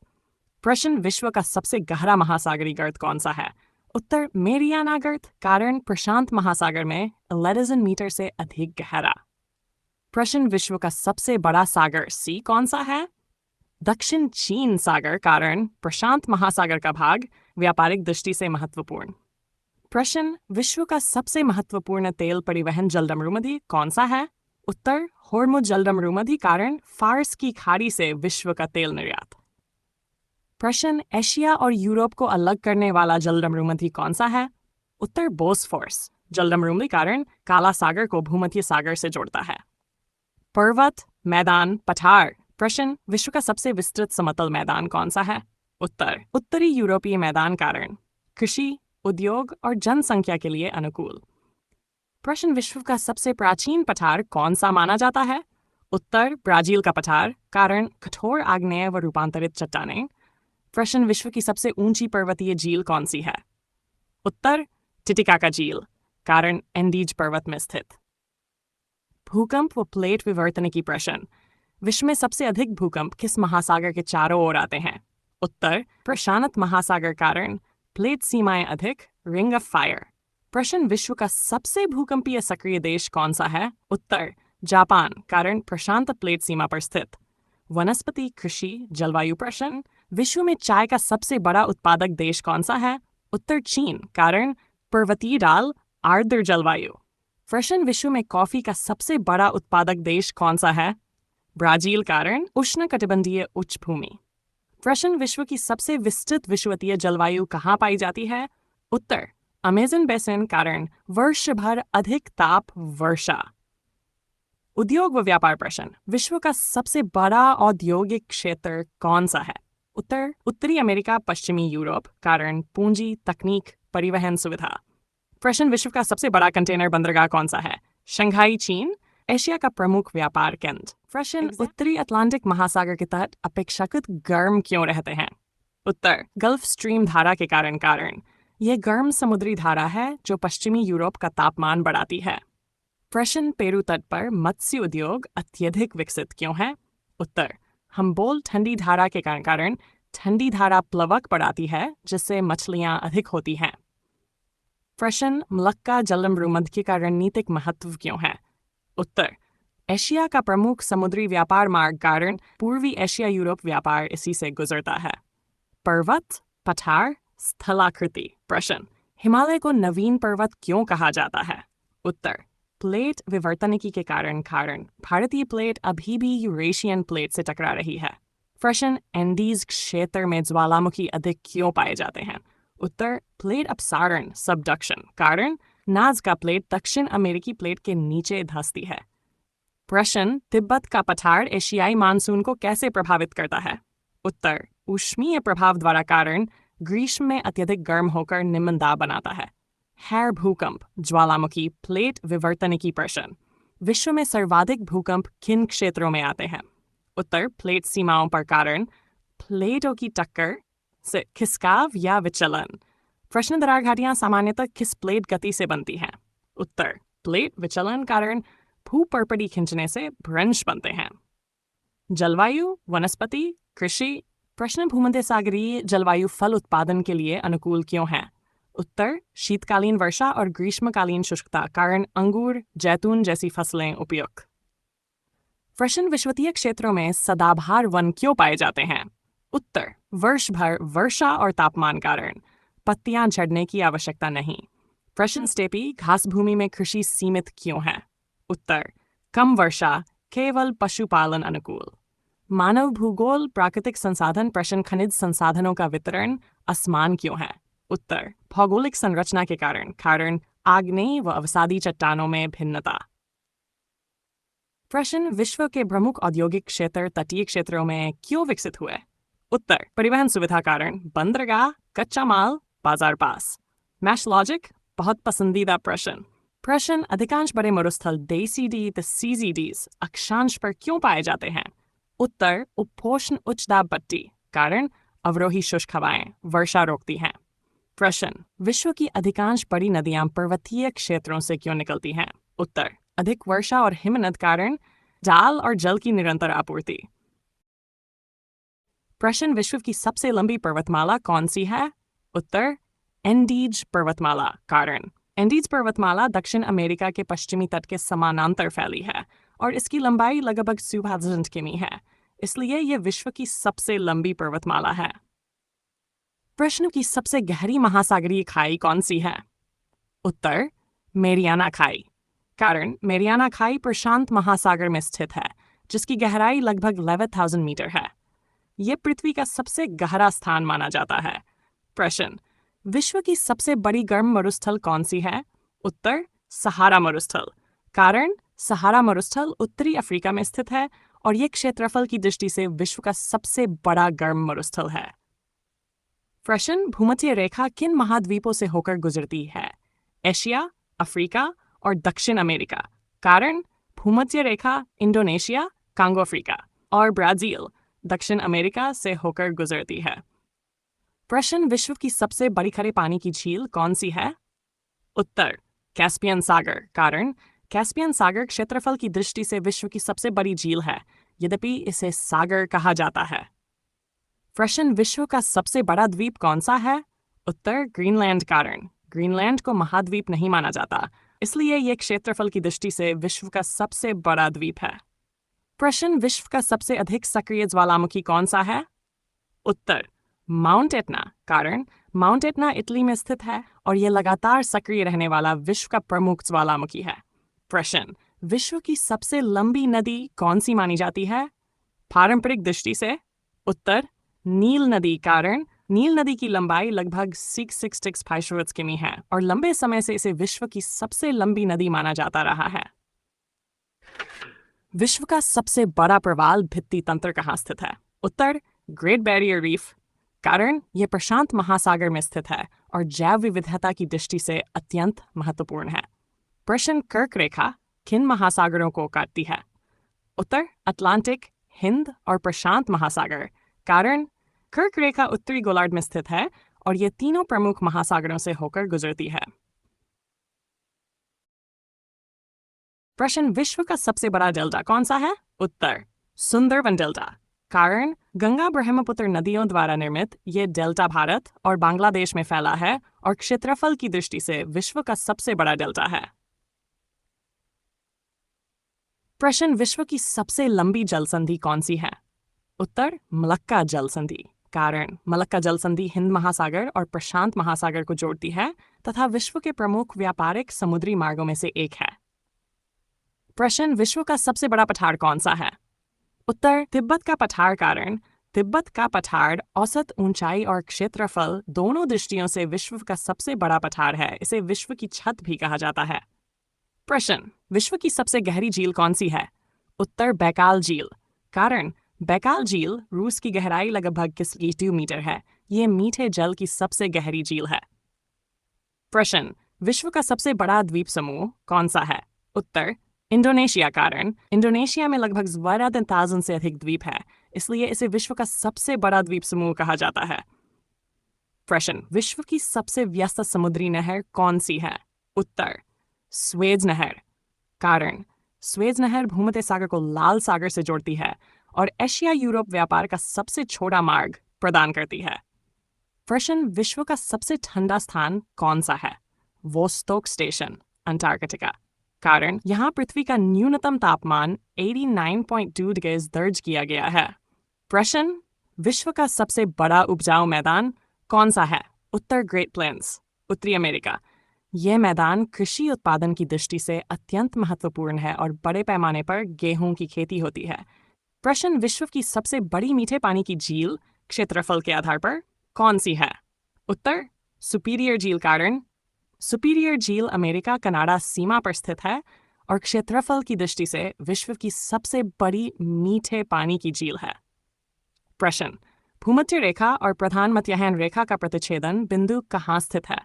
प्रश्न विश्व का सबसे गहरा महासागरीय गर्त कौन सा है? उत्तर मेरियाना गर्त कारण प्रशांत महासागर में 11,000 मीटर से अधिक गहरा। प्रश्न विश्व का सबसे बड़ा सागर सी कौन सा है? दक्षिण चीन सागर कारण प्रशांत महासागर का भाग व्यापारिक दृष्टि से महत्वपूर्ण। प्रश्न विश्व का सबसे महत्वपूर्ण तेल परिवहन जलडमरूमध्य कौन सा है? उत्तर होर्मुज जलडमरूमध्य कारण फारस की खाड़ी से विश्व का तेल निर्यात। प्रश्न एशिया और यूरोप को अलग करने वाला जलडमरूमध्य कौन सा है? उत्तर बोस्फोरस जलडमरूमध्य कारण काला सागर को भूमध्य सागर से जोड़ता है। पर्वत मैदान पठार प्रश्न विश्व का सबसे विस्तृत समतल मैदान कौन सा है? उत्तर उत्तरी यूरोपीय मैदान कारण कृषि उद्योग और जनसंख्या के लिए अनुकूल। प्रश्न विश्व का सबसे प्राचीन पठार कौन सा माना जाता है? उत्तर ब्राजील का पठार कारण कठोर आग्नेय व रूपांतरित चट्टानें। प्रश्न विश्व की सबसे ऊंची पर्वतीय झील कौन सी है? उत्तर टिटिकाका झील कारण एंडीज पर्वत में स्थित। भूकंप व प्लेट विवर्तन की प्रश्न विश्व में सबसे अधिक भूकंप किस महासागर के चारों ओर आते हैं? उत्तर प्रशांत महासागर कारण प्लेट सीमाएं अधिक रिंग ऑफ फायर। प्रश्न विश्व का सबसे भूकंपीय सक्रिय देश कौन सा है? उत्तर जापान कारण प्रशांत प्लेट सीमा पर स्थित। वनस्पति कृषि जलवायु प्रश्न विश्व में चाय का सबसे बड़ा उत्पादक देश कौन सा है? उत्तर चीन कारण पर्वतीय ढाल आर्द्र जलवायु। प्रश्न विश्व में कॉफी का सबसे बड़ा उत्पादक देश कौन सा है? ब्राजील कारण उष्णकटिबंधीय उच्च भूमि। प्रश्न विश्व की सबसे विस्तृत विषुवतीय जलवायु कहाँ पाई जाती है? उत्तर अमेजन बेसिन कारण वर्ष भर अधिक ताप वर्षा। उद्योग व व्यापार प्रश्न विश्व का सबसे बड़ा औद्योगिक क्षेत्र कौन सा है? उत्तर उत्तरी अमेरिका पश्चिमी यूरोप कारण पूंजी तकनीक परिवहन सुविधा। प्रश्न विश्व का सबसे बड़ा कंटेनर बंदरगाह कौन सा है? शंघाई चीन एशिया का प्रमुख व्यापार केंद्र। प्रश्न उत्तरी अटलांटिक महासागर के तट अपेक्षाकृत गर्म क्यों रहते हैं? उत्तर गल्फ स्ट्रीम धारा के कारण यह गर्म समुद्री धारा है जो पश्चिमी यूरोप का तापमान बढ़ाती है। प्रश्न, पेरू तट पर मत्स्य उद्योग अत्यधिक विकसित क्यों है? उत्तर, हम्बोल्ट ठंडी धारा के कारण ठंडी धारा प्लवक बढ़ाती है जिससे मछलियां अधिक होती हैं। प्रश्न, मलक्का जलमरूमध्य का रणनीतिक महत्व क्यों है? उत्तर, एशिया का प्रमुख समुद्री व्यापार मार्ग कारण पूर्वी एशिया यूरोप व्यापार इसी से गुजरता है। पर्वत, पठार, स्थलाकृति। प्रश्न, हिमालय को नवीन पर्वत क्यों कहा जाता है? उत्तर, प्लेट विवर्तनिकी के कारण भारतीय प्लेट अभी भी यूरेशियन प्लेट से टकरा रही है। प्रश्न, एंडीज क्षेत्र में ज्वालामुखी अधिक क्यों पाए जाते हैं? उत्तर, प्लेट अपसारण सबडक्शन कारण नाज़का प्लेट दक्षिण अमेरिकी प्लेट के नीचे धंसती है। प्रश्न, तिब्बत का पठार एशियाई मानसून को कैसे प्रभावित करता है? उत्तर, ऊष्मीय प्रभाव द्वारा कारण ग्रीष्म में अत्यधिक गर्म होकर निम्न दाब बनाता है। हैर भूकंप, ज्वालामुखी, प्लेट विवर्तनिकी। प्रश्न, विश्व में सर्वाधिक भूकंप किन क्षेत्रों में आते हैं? उत्तर, प्लेट सीमाओं पर कारण प्लेटों की टक्कर से खिसकाव या विचलन। प्रश्न, दरार घाटियां सामान्यतः किस प्लेट गति से बनती हैं? उत्तर, प्लेट विचलन कारण भूपर्पटी खिंचने से भ्रंश बनते हैं। जलवायु, वनस्पति, कृषि। प्रश्न, भूमध्य सागरीय जलवायु फल उत्पादन के लिए अनुकूल क्यों है? उत्तर, शीतकालीन वर्षा और ग्रीष्मकालीन शुष्कता कारण अंगूर, जैतून जैसी फसलें उपयुक्त। प्रश्न, विषुवतीय क्षेत्रों में सदाबहार वन क्यों पाए जाते हैं? उत्तर, वर्ष भर वर्षा और तापमान कारण पत्तियां झड़ने की आवश्यकता नहीं। प्रश्न, स्टेपी घास भूमि में कृषि सीमित क्यों है? उत्तर, कम वर्षा, केवल पशुपालन अनुकूल। मानव भूगोल, प्राकृतिक संसाधन। प्रश्न, खनिज संसाधनों का वितरण असमान क्यों है? उत्तर, भौगोलिक संरचना के कारण आग्नेय व अवसादी चट्टानों में भिन्नता। प्रश्न, विश्व के प्रमुख औद्योगिक क्षेत्र तटीय क्षेत्रों में क्यों विकसित हुए? उत्तर, परिवहन सुविधा कारण, बंदरगाह, कच्चा माल, बाजार पास। मैश लॉजिक, बहुत पसंदीदा प्रश्न। प्रश्न, अधिकांश बड़े मरुस्थल डेसीडी द सीजीडीज अक्षांश पर क्यों पाए जाते हैं? उत्तर, उपोष्ण उच्च दाब पट्टी कारण अवरोही शुष्क हवाएं वर्षा रोकती हैं। प्रश्न, विश्व की अधिकांश बड़ी नदियां पर्वतीय क्षेत्रों से क्यों निकलती हैं? उत्तर, अधिक वर्षा और हिमनद कारण जल और जल की निरंतर आपूर्ति। प्रश्न, विश्व की सबसे लंबी पर्वतमाला कौन सी है? उत्तर, एंडीज पर्वतमाला कारण एंडीज पर्वतमाला दक्षिण अमेरिका के पश्चिमी तट के समानांतर फैली है और इसकी लंबाई लगभग 6000 किमी है, इसलिए यह विश्व की सबसे लंबी पर्वतमाला है। प्रश्न की सबसे गहरी महासागरीय खाई कौन सी है? उत्तर, मेरियाना खाई कारण मेरियाना खाई प्रशांत महासागर में स्थित है जिसकी गहराई लगभग 11,000 मीटर है। यह पृथ्वी का सबसे गहरा स्थान माना जाता है। प्रश्न, विश्व की सबसे बड़ी गर्म मरुस्थल कौन सी है? उत्तर, सहारा मरुस्थल कारण सहारा मरुस्थल उत्तरी अफ्रीका में स्थित है और यह क्षेत्रफल की दृष्टि से विश्व का सबसे बड़ा गर्म मरुस्थल है। प्रश्न, भूमध्य रेखा किन महाद्वीपों से होकर गुजरती है? एशिया, अफ्रीका और दक्षिण अमेरिका कारण भूमध्य रेखा इंडोनेशिया, कांगो अफ्रीका और ब्राजील दक्षिण अमेरिका से होकर गुजरती है। प्रश्न, विश्व की सबसे बड़ी खारे पानी की झील कौन सी है? उत्तर, कैस्पियन सागर कारण कैस्पियन सागर क्षेत्रफल की दृष्टि से विश्व की सबसे बड़ी झील है, यद्यपि इसे सागर कहा जाता है। प्रश्न, विश्व का सबसे बड़ा द्वीप कौन सा है? उत्तर, ग्रीनलैंड कारण ग्रीनलैंड को महाद्वीप नहीं माना जाता, इसलिए यह क्षेत्रफल की दृष्टि से विश्व का सबसे बड़ा द्वीप है। प्रश्न, विश्व का सबसे अधिक सक्रिय ज्वालामुखी कौन सा है? उत्तर, माउंट एटना कारण माउंट एटना इटली में स्थित है और यह लगातार सक्रिय रहने वाला विश्व का प्रमुख ज्वालामुखी है। प्रश्न, विश्व की सबसे लंबी नदी कौन सी मानी जाती है? पारंपरिक दृष्टि से उत्तर, नील नदी कारण नील नदी की लंबाई लगभग 666 किमी है और लंबे समय से इसे विश्व की सबसे लंबी नदी माना जाता रहा है। विश्व का सबसे बड़ा प्रवाल भित्ति तंत्र कहाँ स्थित है? उत्तर, ग्रेट बैरियर रीफ कारण यह प्रशांत महासागर में स्थित है और जैव विविधता की दृष्टि से अत्यंत महत्वपूर्ण है। प्रश्न, कर्क रेखा किन महासागरों को काटती है? उत्तर, अटलांटिक, हिंद और प्रशांत महासागर कारण कर्क रेखा उत्तरी गोलार्ध में स्थित है और ये तीनों प्रमुख महासागरों से होकर गुजरती है। प्रश्न, विश्व का सबसे बड़ा डेल्टा कौन सा है? उत्तर, सुंदरवन डेल्टा। कारण, गंगा ब्रह्मपुत्र नदियों द्वारा निर्मित ये डेल्टा भारत और बांग्लादेश में फैला है और क्षेत्रफल की दृष्टि से विश्व का सबसे बड़ा डेल्टा है। प्रश्न, विश्व की सबसे लंबी जल संधि कौन सी है? उत्तर, मलक्का जल संधि। कारण, मलक्का जल संधि हिंद महासागर और प्रशांत महासागर को जोड़ती है तथा विश्व के प्रमुख व्यापारिक समुद्री मार्गों में से एक है। प्रश्न, विश्व का सबसे बड़ा पठार कौन सा है? उत्तर, तिब्बत का पठार। कारण, तिब्बत का पठार औसत ऊंचाई और क्षेत्रफल दोनों दृष्टियों से विश्व का सबसे बड़ा पठार है। इसे विश्व की छत भी कहा जाता है। प्रश्न, विश्व की सबसे गहरी झील कौन सी है? उत्तर, बैकाल झील। कारण, बैकाल झील रूस की गहराई लगभग 2 मीटर है। ये मीठे जल की सबसे गहरी झील है। प्रश्न, विश्व का सबसे बड़ा द्वीप समूह कौन सा है? उत्तर, इंडोनेशिया। कारण, इंडोनेशिया में लगभग 12,000 से अधिक द्वीप है, इसलिए इसे विश्व का सबसे बड़ा द्वीप समूह कहा जाता है। प्रश्न, विश्व की सबसे व्यस्त समुद्री नहर कौन सी है? उत्तर, स्वेज नहर। कारण, स्वेज नहर भूमध्य सागर को लाल सागर से जोड़ती है और एशिया यूरोप व्यापार का सबसे छोटा मार्ग प्रदान करती है। प्रश्न, विश्व का सबसे ठंडा स्थान कौन सा है? Vostok station, Antarctica. कारण, यहाँ पृथ्वी का न्यूनतम तापमान 89.2 डिग्री दर्ज किया गया है। प्रश्न, विश्व का सबसे बड़ा उपजाऊ मैदान कौन सा है? उत्तर, ग्रेट प्लेन्स, उत्तरी अमेरिका। यह मैदान कृषि उत्पादन की दृष्टि से अत्यंत महत्वपूर्ण है और बड़े पैमाने पर गेहूं की खेती होती है। प्रश्न, विश्व की सबसे बड़ी मीठे पानी की झील क्षेत्रफल के आधार पर कौन सी है? उत्तर, सुपीरियर झील। कारण, सुपीरियर झील अमेरिका कनाडा सीमा पर स्थित है और क्षेत्रफल की दृष्टि से विश्व की सबसे बड़ी मीठे पानी की झील है। प्रश्न, भूमध्य रेखा और प्रधान मध्याह्न रेखा का प्रतिच्छेदन बिंदु कहाँ स्थित है?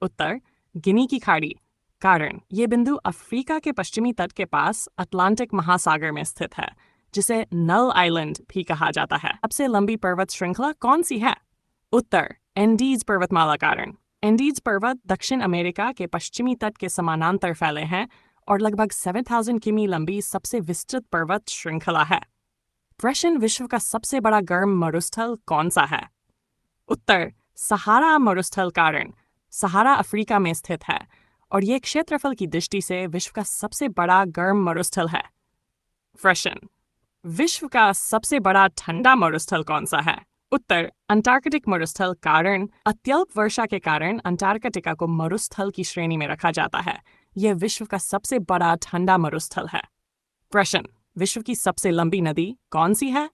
उत्तर, गिनी की खाड़ी। कारण, ये बिंदु अफ्रीका के पश्चिमी तट के पास अटलांटिक महासागर में स्थित है, जिसे नल आइलैंड भी कहा जाता है। सबसे लंबी पर्वत श्रृंखला कौन सी है? उत्तर, एंडीज पर्वतमाला। कारण, एंडीज पर्वत दक्षिण अमेरिका के पश्चिमी तट के समानांतर फैले हैं और लगभग 7,000 किमी लंबी सबसे विस्तृत पर्वत श्रृंखला है। प्रश्न, विश्व का सबसे बड़ा गर्म मरुस्थल कौन सा है? उत्तर, सहारा मरुस्थल। कारण, सहारा अफ्रीका में स्थित है और ये क्षेत्रफल की दृष्टि से विश्व का सबसे बड़ा गर्म मरुस्थल है। प्रश्न, विश्व का सबसे बड़ा ठंडा मरुस्थल कौन सा है? उत्तर, अंटार्कटिक मरुस्थल। कारण, अत्यल्प वर्षा के कारण अंटार्कटिका को मरुस्थल की श्रेणी में रखा जाता है। यह विश्व का सबसे बड़ा ठंडा मरुस्थल है। प्रश्न, विश्व की सबसे लंबी नदी कौन सी है?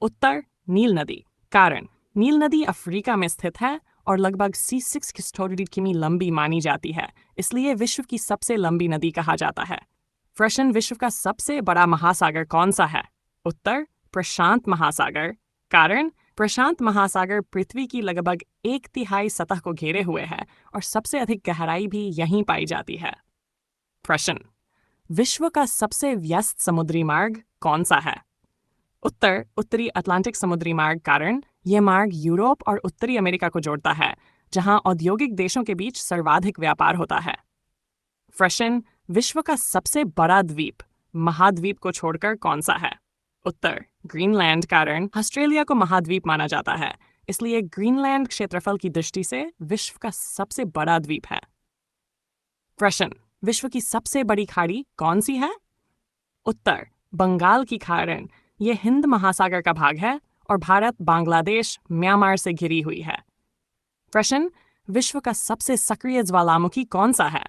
उत्तर, नील नदी। कारण, नील नदी अफ्रीका में स्थित है और लगभग 6 किमी लंबी मानी जाती है, इसलिए विश्व की सबसे लंबी नदी कहा जाता है। प्रश्न, विश्व का सबसे बड़ा महासागर कौन सा है? उत्तर, प्रशांत महासागर। कारण, प्रशांत महासागर पृथ्वी की लगभग 1/3 सतह को घेरे हुए है और सबसे अधिक गहराई भी यहीं पाई जाती है। प्रश्न, विश्व का सबसे व्यस्त समुद्री मार्ग कौन सा है? उत्तर, उत्तरी अटलांटिक समुद्री मार्ग। कारण, यह मार्ग यूरोप और उत्तरी अमेरिका को जोड़ता है, जहां औद्योगिक देशों के बीच सर्वाधिक व्यापार होता है। प्रश्न, विश्व का सबसे बड़ा द्वीप महाद्वीप को छोड़कर कौन सा है? उत्तर, ग्रीनलैंड। कारण, ऑस्ट्रेलिया को महाद्वीप माना जाता है, इसलिए ग्रीनलैंड क्षेत्रफल की दृष्टि से विश्व का सबसे बड़ा द्वीप है। प्रश्न, विश्व की सबसे बड़ी खाड़ी कौन सी है? उत्तर, बंगाल की खाड़ी। यह हिंद महासागर का भाग है और भारत, बांग्लादेश, म्यांमार से घिरी हुई है। प्रश्न, विश्व का सबसे सक्रिय ज्वालामुखी कौन सा है?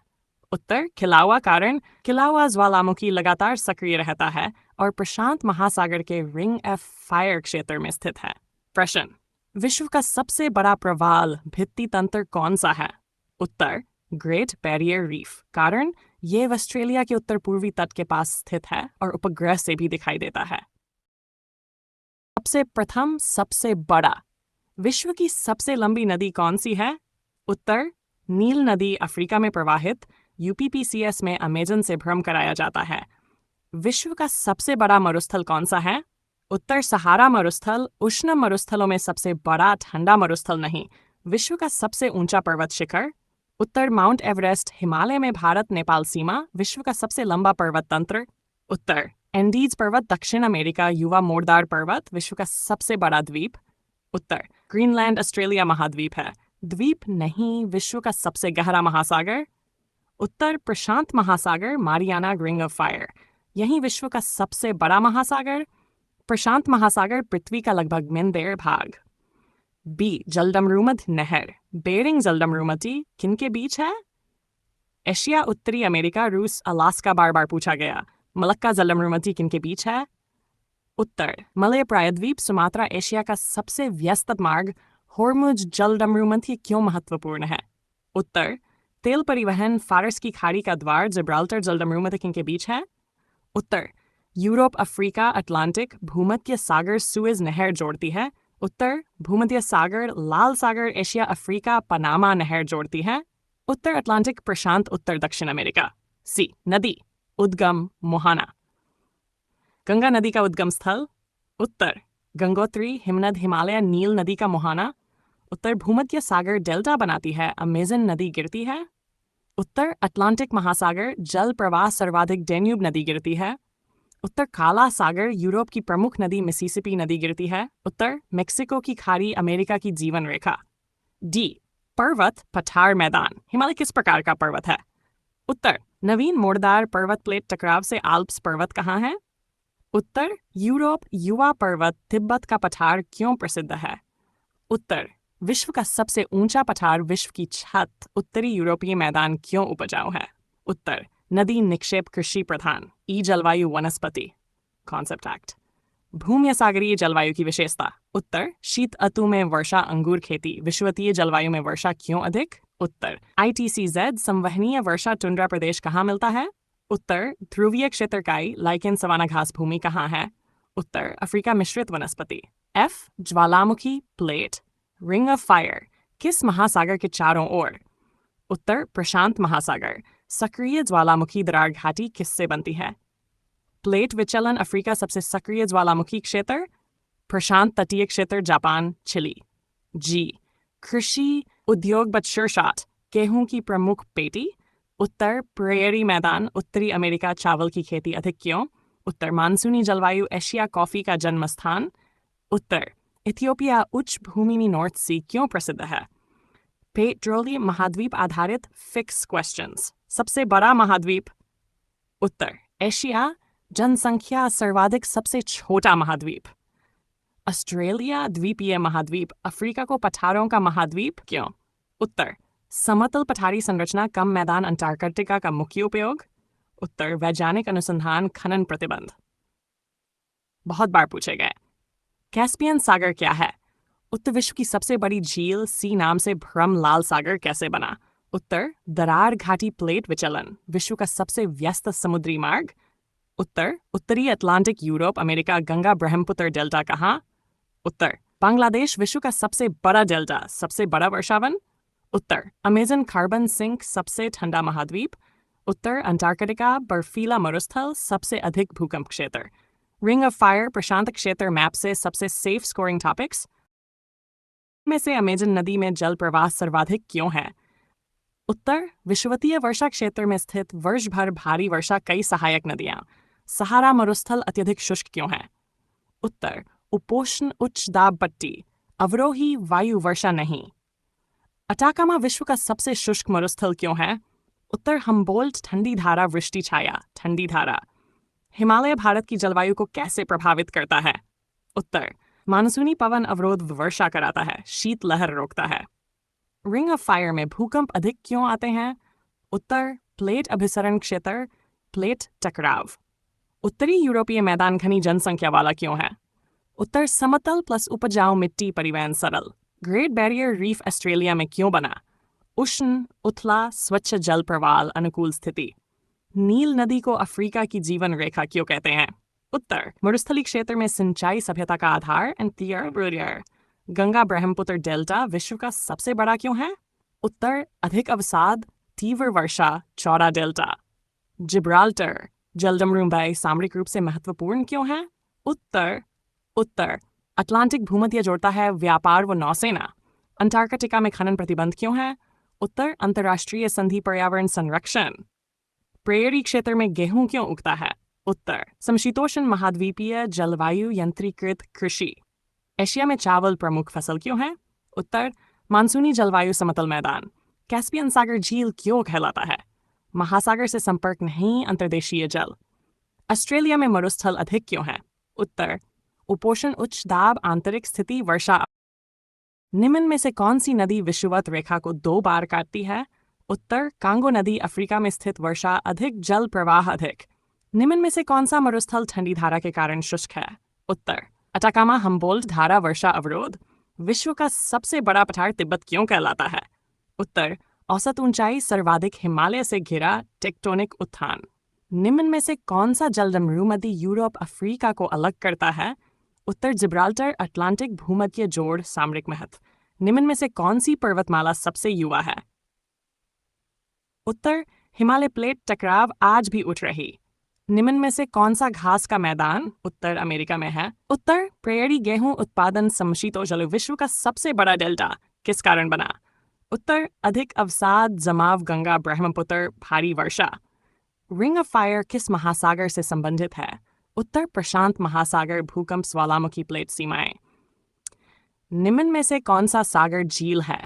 उत्तर, किलाउआ। कारण, किलाउआ ज्वालामुखी लगातार सक्रिय रहता है और प्रशांत महासागर के रिंग ऑफ फायर क्षेत्र में स्थित है। प्रश्न, विश्व का सबसे बड़ा प्रवाल भित्ति तंत्र कौन सा है? उत्तर, ग्रेट बैरियर रीफ। कारण, ये ऑस्ट्रेलिया के उत्तर पूर्वी तट के पास स्थित है और उपग्रह से भी दिखाई देता है। सबसे प्रथम, सबसे बड़ा। विश्व की सबसे लंबी नदी कौन सी है? उत्तर, नील नदी अफ्रीका में प्रवाहित यूपीपीसीएस में अमेजन से भ्रम कराया जाता है। विश्व का सबसे बड़ा मरुस्थल कौन सा है? उत्तर सहारा मरुस्थल उष्ण मरुस्थलों में सबसे बड़ा ठंडा मरुस्थल नहीं, विश्व का सबसे ऊंचा पर्वत शिखर। उत्तर माउंट एवरेस्ट हिमालय में भारत नेपाल सीमा, विश्व का सबसे लंबा पर्वत तंत्र। उत्तर एंडीज पर्वत दक्षिण अमेरिका, युवा मोड़दार पर्वत, विश्व का सबसे बड़ा द्वीप। उत्तर ग्रीनलैंड ऑस्ट्रेलिया महाद्वीप है, द्वीप नहीं, विश्व का सबसे गहरा महासागर। उत्तर प्रशांत महासागर, मारियाना रिंग ऑफ फायर, यही विश्व का सबसे बड़ा महासागर। प्रशांत महासागर पृथ्वी का लगभग मिंदेर भाग। बी जलडमरूमध नहर, बेरिंग जलडमरूमती किनके बीच है? एशिया, उत्तरी अमेरिका, रूस, अलास्का। बार बार पूछा गया। मलक्का जलडमरूमती किनके बीच है? उत्तर मलय प्रायद्वीप, सुमात्रा। एशिया का सबसे व्यस्त मार्ग होर्मुज जलडमरूमती क्यों महत्वपूर्ण है? उत्तर तेल परिवहन, फारस की खाड़ी का द्वार, जिब्राल्टर जलडमरूमती किनके बीच है? उत्तर यूरोप, अफ्रीका, अटलांटिक, भूमध्य सागर सुएज नहर जोड़ती है। उत्तर भूमध्य सागर, लाल सागर, एशिया, अफ्रीका, पनामा नहर जोड़ती है। उत्तर अटलांटिक, प्रशांत, उत्तर दक्षिण अमेरिका। सी नदी उद्गम मोहाना। गंगा नदी का उद्गम स्थल? उत्तर गंगोत्री, हिमनद, हिमालय, नील नदी का मोहाना। उत्तर भूमध्य सागर डेल्टा बनाती है, अमेजन नदी गिरती है। उत्तर अटलांटिक महासागर, जल प्रवाह सर्वाधिक, डेन्यूब नदी गिरती है। उत्तर काला सागर, यूरोप की प्रमुख नदी मिसिसिपी नदी गिरती है। उत्तर मेक्सिको की खाड़ी, अमेरिका की जीवन रेखा। डी पर्वत पठार मैदान, हिमालय किस प्रकार का पर्वत है? उत्तर नवीन मोड़दार पर्वत प्लेट टकराव से आल्प्स पर्वत कहाँ है? उत्तर यूरोप, युवा पर्वत, तिब्बत का पठार क्यों प्रसिद्ध है? उत्तर विश्व का सबसे ऊंचा पठार, विश्व की छत, उत्तरी यूरोपीय मैदान क्यों उपजाऊ है? उत्तर नदी निक्षेप, कृषि प्रधान। ई जलवायु वनस्पति। Concept act. भूमध्य सागरीय जलवायु की विशेषता? उत्तर शीत ऋतु में वर्षा, अंगूर खेती। विषुवतीय जलवायु में वर्षा क्यों अधिक? उत्तर ITCZ संवहनीय वर्षा टुंड्रा प्रदेश कहाँ मिलता है? उत्तर ध्रुवीय क्षेत्रकाई, लाइकेन सवाना घास भूमि कहाँ है? उत्तर अफ्रीका मिश्रित वनस्पति। F Jwalamukhi plate. Ring of fire किस महासागर के चारों ओर? उत्तर प्रशांत महासागर। सक्रिय ज्वालामुखी दरार घाटी किससे बनती है? प्लेट विचलन अफ्रीका सबसे सक्रिय ज्वालामुखी क्षेत्र, प्रशांत तटीय क्षेत्र, जापान, चिली। जी कृषि उद्योग बदशुरशात, गेहूं की प्रमुख पेटी। उत्तर प्रेयरी मैदान, उत्तरी अमेरिका, चावल की खेती अधिक क्यों? उत्तर मानसूनी जलवायु, एशिया कॉफी का जन्म स्थान। उत्तर इथियोपिया उच्च भूमि में नॉर्थ सी क्यों प्रसिद्ध है? पेट्रोलियम महाद्वीप आधारित फिक्स क्वेश्चंस। सबसे बड़ा महाद्वीप? उत्तर एशिया, जनसंख्या सर्वाधिक, सबसे छोटा महाद्वीप? ऑस्ट्रेलिया द्वीपीय महाद्वीप, अफ्रीका को पठारों का महाद्वीप क्यों? उत्तर समतल पठारी संरचना, कम मैदान, अंटार्कटिका का मुख्य उपयोग। उत्तर वैज्ञानिक अनुसंधान, खनन प्रतिबंध। बहुत बार पूछे गए। कैस्पियन सागर क्या है? उत्तर विश्व की सबसे बड़ी झील, सी नाम से भ्रम लाल सागर कैसे बना? उत्तर दरार घाटी प्लेट विचलन, विश्व का सबसे व्यस्त समुद्री मार्ग। उत्तर उत्तरी Atlantic, Europe, America, Ganga Brahmaputra delta कहाँ? उत्तर बांग्लादेश, विश्व का सबसे बड़ा डेल्टा, सबसे बड़ा वर्षावन। उत्तर अमेजन कार्बन सिंक, सबसे ठंडा महाद्वीप। उत्तर अंटार्कटिका बर्फीला मरुस्थल, सबसे अधिक भूकंप क्षेत्र। रिंग ऑफ फायर प्रशांत क्षेत्र मैप से सबसे सेफ स्कोरिंग टॉपिक्स में से अमेजन नदी में जल प्रवाह सर्वाधिक क्यों है? उत्तर विषुवतीय वर्षा क्षेत्र में स्थित वर्ष भर भारी वर्षा, कई सहायक नदियां। सहारा मरुस्थल अत्यधिक शुष्क क्यों है? उत्तर उपोष्ण उच्च दाब पट्टी, अवरोही वायु वर्षा नहीं। अटाकामा विश्व का सबसे शुष्क मरुस्थल क्यों है? उत्तर हम्बोल्ट ठंडी धारा, वृष्टि छाया, ठंडी धारा। हिमालय भारत की जलवायु को कैसे प्रभावित करता है? उत्तर मानसूनी पवन अवरोध वर्षा कराता है, शीत लहर रोकता है। रिंग ऑफ फायर में भूकंप अधिक क्यों आते हैं? उत्तर प्लेट अभिसरण क्षेत्र, प्लेट टकराव। उत्तरी यूरोपीय मैदान घनी जनसंख्या वाला क्यों है? उत्तर समतल प्लस उपजाऊ मिट्टी, परिवहन सरल। ग्रेट बैरियर रीफ ऑस्ट्रेलिया में क्यों बना? उष्ण, उथला, स्वच्छ जल प्रवाह, अनुकूल स्थिति। नील नदी को अफ्रीका की जीवन रेखा क्यों कहते हैं? उत्तर मरुस्थली क्षेत्र में सिंचाई सभ्यता का आधार, एंड गंगा ब्रह्मपुत्र डेल्टा विश्व का सबसे बड़ा क्यों है? उत्तर अधिक अवसाद, तीव्र वर्षा, चौड़ा डेल्टा। जिब्राल्टर जलडमरूम बाय सामरिक रूप से महत्वपूर्ण क्यों है? उत्तर उत्तर, अटलांटिक भूमध्य जोड़ता है व्यापार व नौसेना। अंटार्कटिका में खनन प्रतिबंध क्यों है? उत्तर, अंतर्राष्ट्रीय संधि पर्यावरण संरक्षण। प्रेयरी क्षेत्र में गेहूं क्यों उगता है? उत्तर, समशीतोष्ण महाद्वीपीय जलवायु यंत्रीकृत कृषि। एशिया में चावल प्रमुख फसल क्यों है? उत्तर, मानसूनी जलवायु समतल मैदान। कैस्पियन सागर झील क्यों कहलाता है? महासागर से संपर्क नहीं, अंतर्देशीय जल। ऑस्ट्रेलिया में मरुस्थल अधिक क्यों है? उत्तर, उपोषण उच्च दाब आंतरिक स्थिति वर्षा। निम्न में से कौन सी नदी विषुवत रेखा को 2 बार काटती है? उत्तर, कांगो नदी अफ्रीका में स्थित वर्षा अधिक जल प्रवाह अधिक। निम्न में से कौन सा मरुस्थल ठंडी धारा के कारण शुष्क है? उत्तर, अटाकामा हम्बोल्ट धारा वर्षा अवरोध। विश्व का सबसे बड़ा पठार तिब्बत क्यों कहलाता है? उत्तर, औसत ऊंचाई सर्वाधिक हिमालय से घिरा टेक्टोनिक उत्थान। निम्न में से कौन सा जलडमरू नदी यूरोप अफ्रीका को अलग करता है? उत्तर, जिब्राल्टर अटलांटिक भूमध्य जोड़ सामरिक महत्व। निम्न में से कौन सी पर्वतमाला सबसे युवा है? उत्तर, हिमालय प्लेट टकराव आज भी उठ रही। निम्न में से कौन सा घास का मैदान उत्तर अमेरिका में है? उत्तर, प्रेयरी गेहूं उत्पादन समशीतोष्ण विश्व का सबसे बड़ा डेल्टा किस कारण बना? उत्तर, अधिक अवसाद जमाव गंगा ब्रह्मपुत्र भारी वर्षा। रिंग ऑफ फायर किस महासागर से संबंधित है? उत्तर, प्रशांत महासागर भूकंप ज्वालामुखी प्लेट सीमाएं। निम्न में से कौन सा सागर झील है?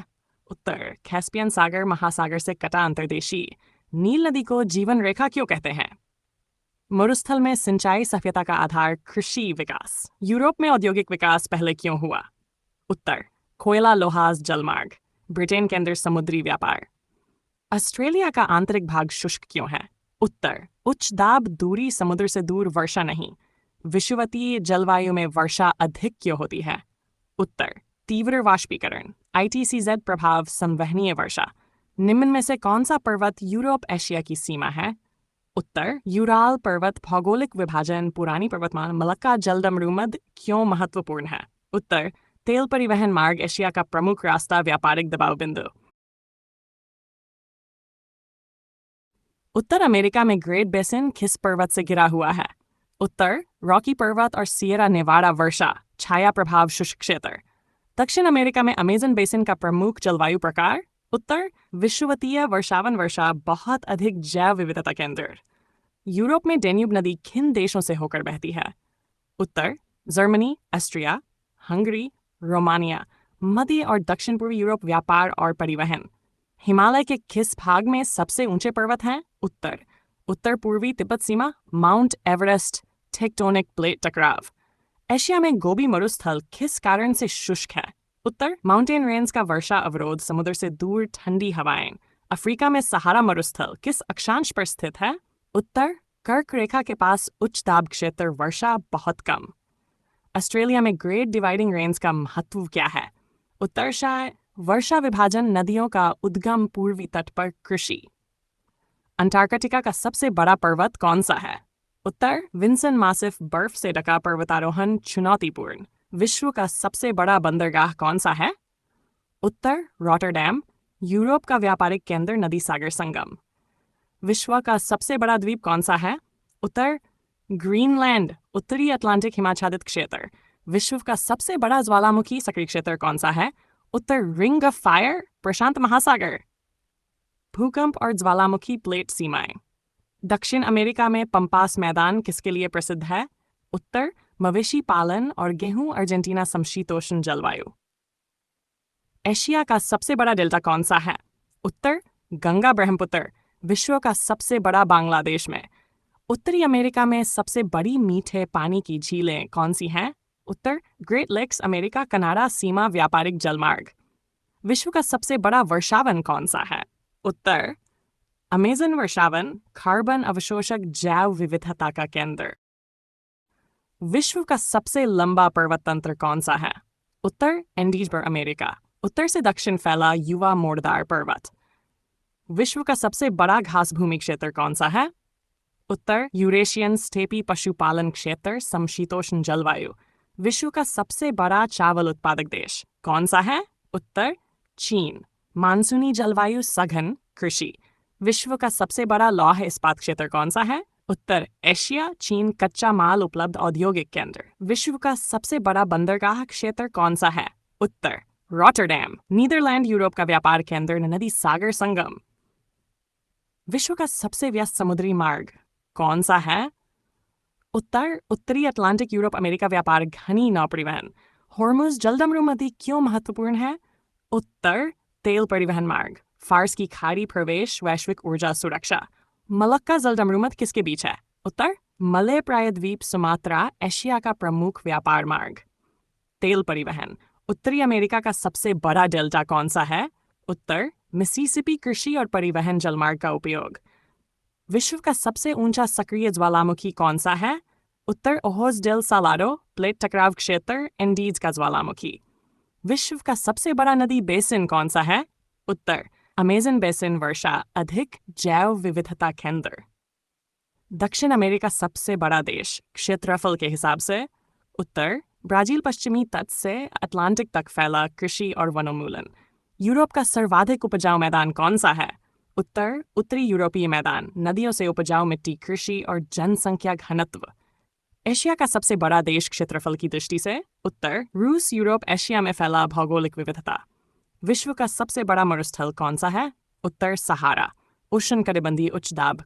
उत्तर, कैस्पियन सागर महासागर से कटा अंतर्देशीय। नील नदी को जीवन रेखा क्यों कहते हैं? मरुस्थल में सिंचाई सभ्यता का आधार कृषि विकास। यूरोप में औद्योगिक विकास पहले क्यों हुआ? उत्तर, कोयला लोहाज जलमार्ग। ब्रिटेन के अंदर समुद्री व्यापार। ऑस्ट्रेलिया का आंतरिक भाग शुष्क क्यों है? उत्तर, उच्च दाब दूरी समुद्र से दूर वर्षा नहीं। विषुवतीय जलवायु में वर्षा अधिक क्यों होती है? उत्तर, तीव्र वाष्पीकरण। ITCZ प्रभाव संवहनीय वर्षा। निम्न में से कौन सा पर्वत यूरोप एशिया की सीमा है? उत्तर, यूराल पर्वत भौगोलिक विभाजन पुरानी पर्वतमाला मलक्का जलडमरू मध्य क्यों महत्वपूर्ण है? उत्तर, तेल परिवहन मार्ग एशिया का प्रमुख रास्ता व्यापारिक दबाव बिंदु। उत्तर अमेरिका में ग्रेट बेसिन किस पर्वत से घिरा हुआ है? उत्तर, रॉकी पर्वत और सियरा नेवाडा वर्षा छाया प्रभाव शुष्क क्षेत्र। दक्षिण अमेरिका में अमेजन बेसिन का प्रमुख जलवायु प्रकार? उत्तर, विषुवतीय वर्षावन वर्षा बहुत अधिक जैव विविधता केंद्र। यूरोप में डेन्यूब नदी किन देशों से होकर बहती है? उत्तर, जर्मनी, ऑस्ट्रिया, हंगरी, रोमानिया। मध्य और दक्षिण पूर्वी यूरोप व्यापार और परिवहन। हिमालय के किस भाग में सबसे ऊंचे पर्वत हैं? उत्तर, उत्तर पूर्वी तिब्बत सीमा माउंट एवरेस्ट टेक्टोनिक प्लेट टकराव। एशिया में गोबी मरुस्थल किस कारण से शुष्क है? उत्तर, माउंटेन रेंज का वर्षा अवरोध समुद्र से दूर ठंडी हवाएं। अफ्रीका में सहारा मरुस्थल किस अक्षांश पर स्थित है? उत्तर, कर्क रेखा के पास उच्च दाब क्षेत्र वर्षा बहुत कम। ऑस्ट्रेलिया में ग्रेट डिवाइडिंग रेंज का महत्व क्या है? उत्तर, शायद वर्षा विभाजन नदियों का उद्गम पूर्वी तट पर कृषि। अंटार्कटिका का सबसे बड़ा पर्वत कौन सा है? उत्तर, विंसन मासिफ बर्फ से ढका पर्वतारोहण चुनौतीपूर्ण। विश्व का सबसे बड़ा बंदरगाह कौन सा है? उत्तर, रॉटरडैम। यूरोप का व्यापारिक केंद्र नदी सागर संगम। विश्व का सबसे बड़ा द्वीप कौन सा है? उत्तर, ग्रीनलैंड उत्तरी अटलांटिक हिमाच्छादित क्षेत्र। विश्व का सबसे बड़ा ज्वालामुखी सक्रिय क्षेत्र कौन सा है? उत्तर, रिंग ऑफ फायर प्रशांत महासागर। भूकंप और ज्वालामुखी प्लेट सीमाएं। दक्षिण अमेरिका में पंपास मैदान किसके लिए प्रसिद्ध है? उत्तर, मवेशी पालन और गेहूं अर्जेंटीना समशीतोष्ण जलवायु। एशिया का सबसे बड़ा डेल्टा कौन सा है? उत्तर, गंगा ब्रह्मपुत्र। विश्व का सबसे बड़ा बांग्लादेश में। उत्तरी अमेरिका में सबसे बड़ी मीठे पानी की झीलें कौन सी हैं? उत्तर, ग्रेट लेक्स अमेरिका कनाडा सीमा व्यापारिक जलमार्ग। विश्व का सबसे बड़ा वर्षावन कौन सा है? उत्तर, अमेजन वर्षावन कार्बन अवशोषक जैव विविधता का केंद्र। विश्व का सबसे लंबा पर्वत तंत्र कौन सा है? उत्तर, एंडीज पर अमेरिका। उत्तर से दक्षिण फैला युवा मोड़दार पर्वत। विश्व का सबसे बड़ा घास भूमि क्षेत्र कौन सा है? उत्तर, यूरेशियन स्टेपी पशुपालन क्षेत्र समशीतोष्ण जलवायु। विश्व का सबसे बड़ा चावल उत्पादक देश कौन सा है? उत्तर, चीन। मानसूनी जलवायु सघन कृषि। विश्व का सबसे बड़ा लौह इस्पात क्षेत्र कौन सा है? उत्तर एशिया, चीन, कच्चा माल उपलब्ध औद्योगिक केंद्र। विश्व का सबसे बड़ा बंदरगाह क्षेत्र कौन सा है? उत्तर रॉटरडैम। नीदरलैंड यूरोप का व्यापार केंद्र, नदी सागर संगम। विश्व का सबसे व्यस्त समुद्री मार्ग कौन सा है? उत्तर उत्तरी अटलांटिक यूरोप अमेरिका व्यापार घनी नौ परिवहन। हॉर्मुज जलदमरू नदी क्यों महत्वपूर्ण है? उत्तर तेल परिवहन मार्ग। फार्स की खाड़ी प्रवेश, वैश्विक ऊर्जा सुरक्षा। मलक्का जलदमरूमत किसके बीच है? उत्तर मलय प्रायद्वीप, सुमात्रा, एशिया का प्रमुख व्यापार मार्ग। तेल परिवहन। उत्तरी अमेरिका का सबसे बड़ा डेल्टा कौन सा है? उत्तर मिसिसिपी कृषि और परिवहन जलमार्ग का उपयोग। विश्व का सबसे ऊंचा सक्रिय ज्वालामुखी कौन सा है? उत्तर ओहोज डेल सालाडो, प्लेट टकराव क्षेत्र, एंडीज का ज्वालामुखी। विश्व का सबसे बड़ा नदी बेसिन कौन सा है? उत्तर अमेजन बेसिन, वर्षा अधिक, जैव विविधता केंद्र। दक्षिण अमेरिका सबसे बड़ा देश क्षेत्रफल के हिसाब से? उत्तर ब्राजील, पश्चिमी तट से अटलांटिक तक फैला, कृषि और वनोन्मूलन। यूरोप का सर्वाधिक उपजाऊ मैदान कौन सा है? उत्तर उत्तरी यूरोपीय मैदान, नदियों से उपजाऊ मिट्टी, कृषि और जनसंख्या घनत्व। एशिया का सबसे बड़ा देश क्षेत्रफल की दृष्टि से? उत्तर रूस, यूरोप, एशिया में फैला, भौगोलिक विविधता। विश्व का सबसे बड़ा मरुस्थल कौन सा है? उत्तर सहारा, उष्णकटिबंधीय उच्च दाब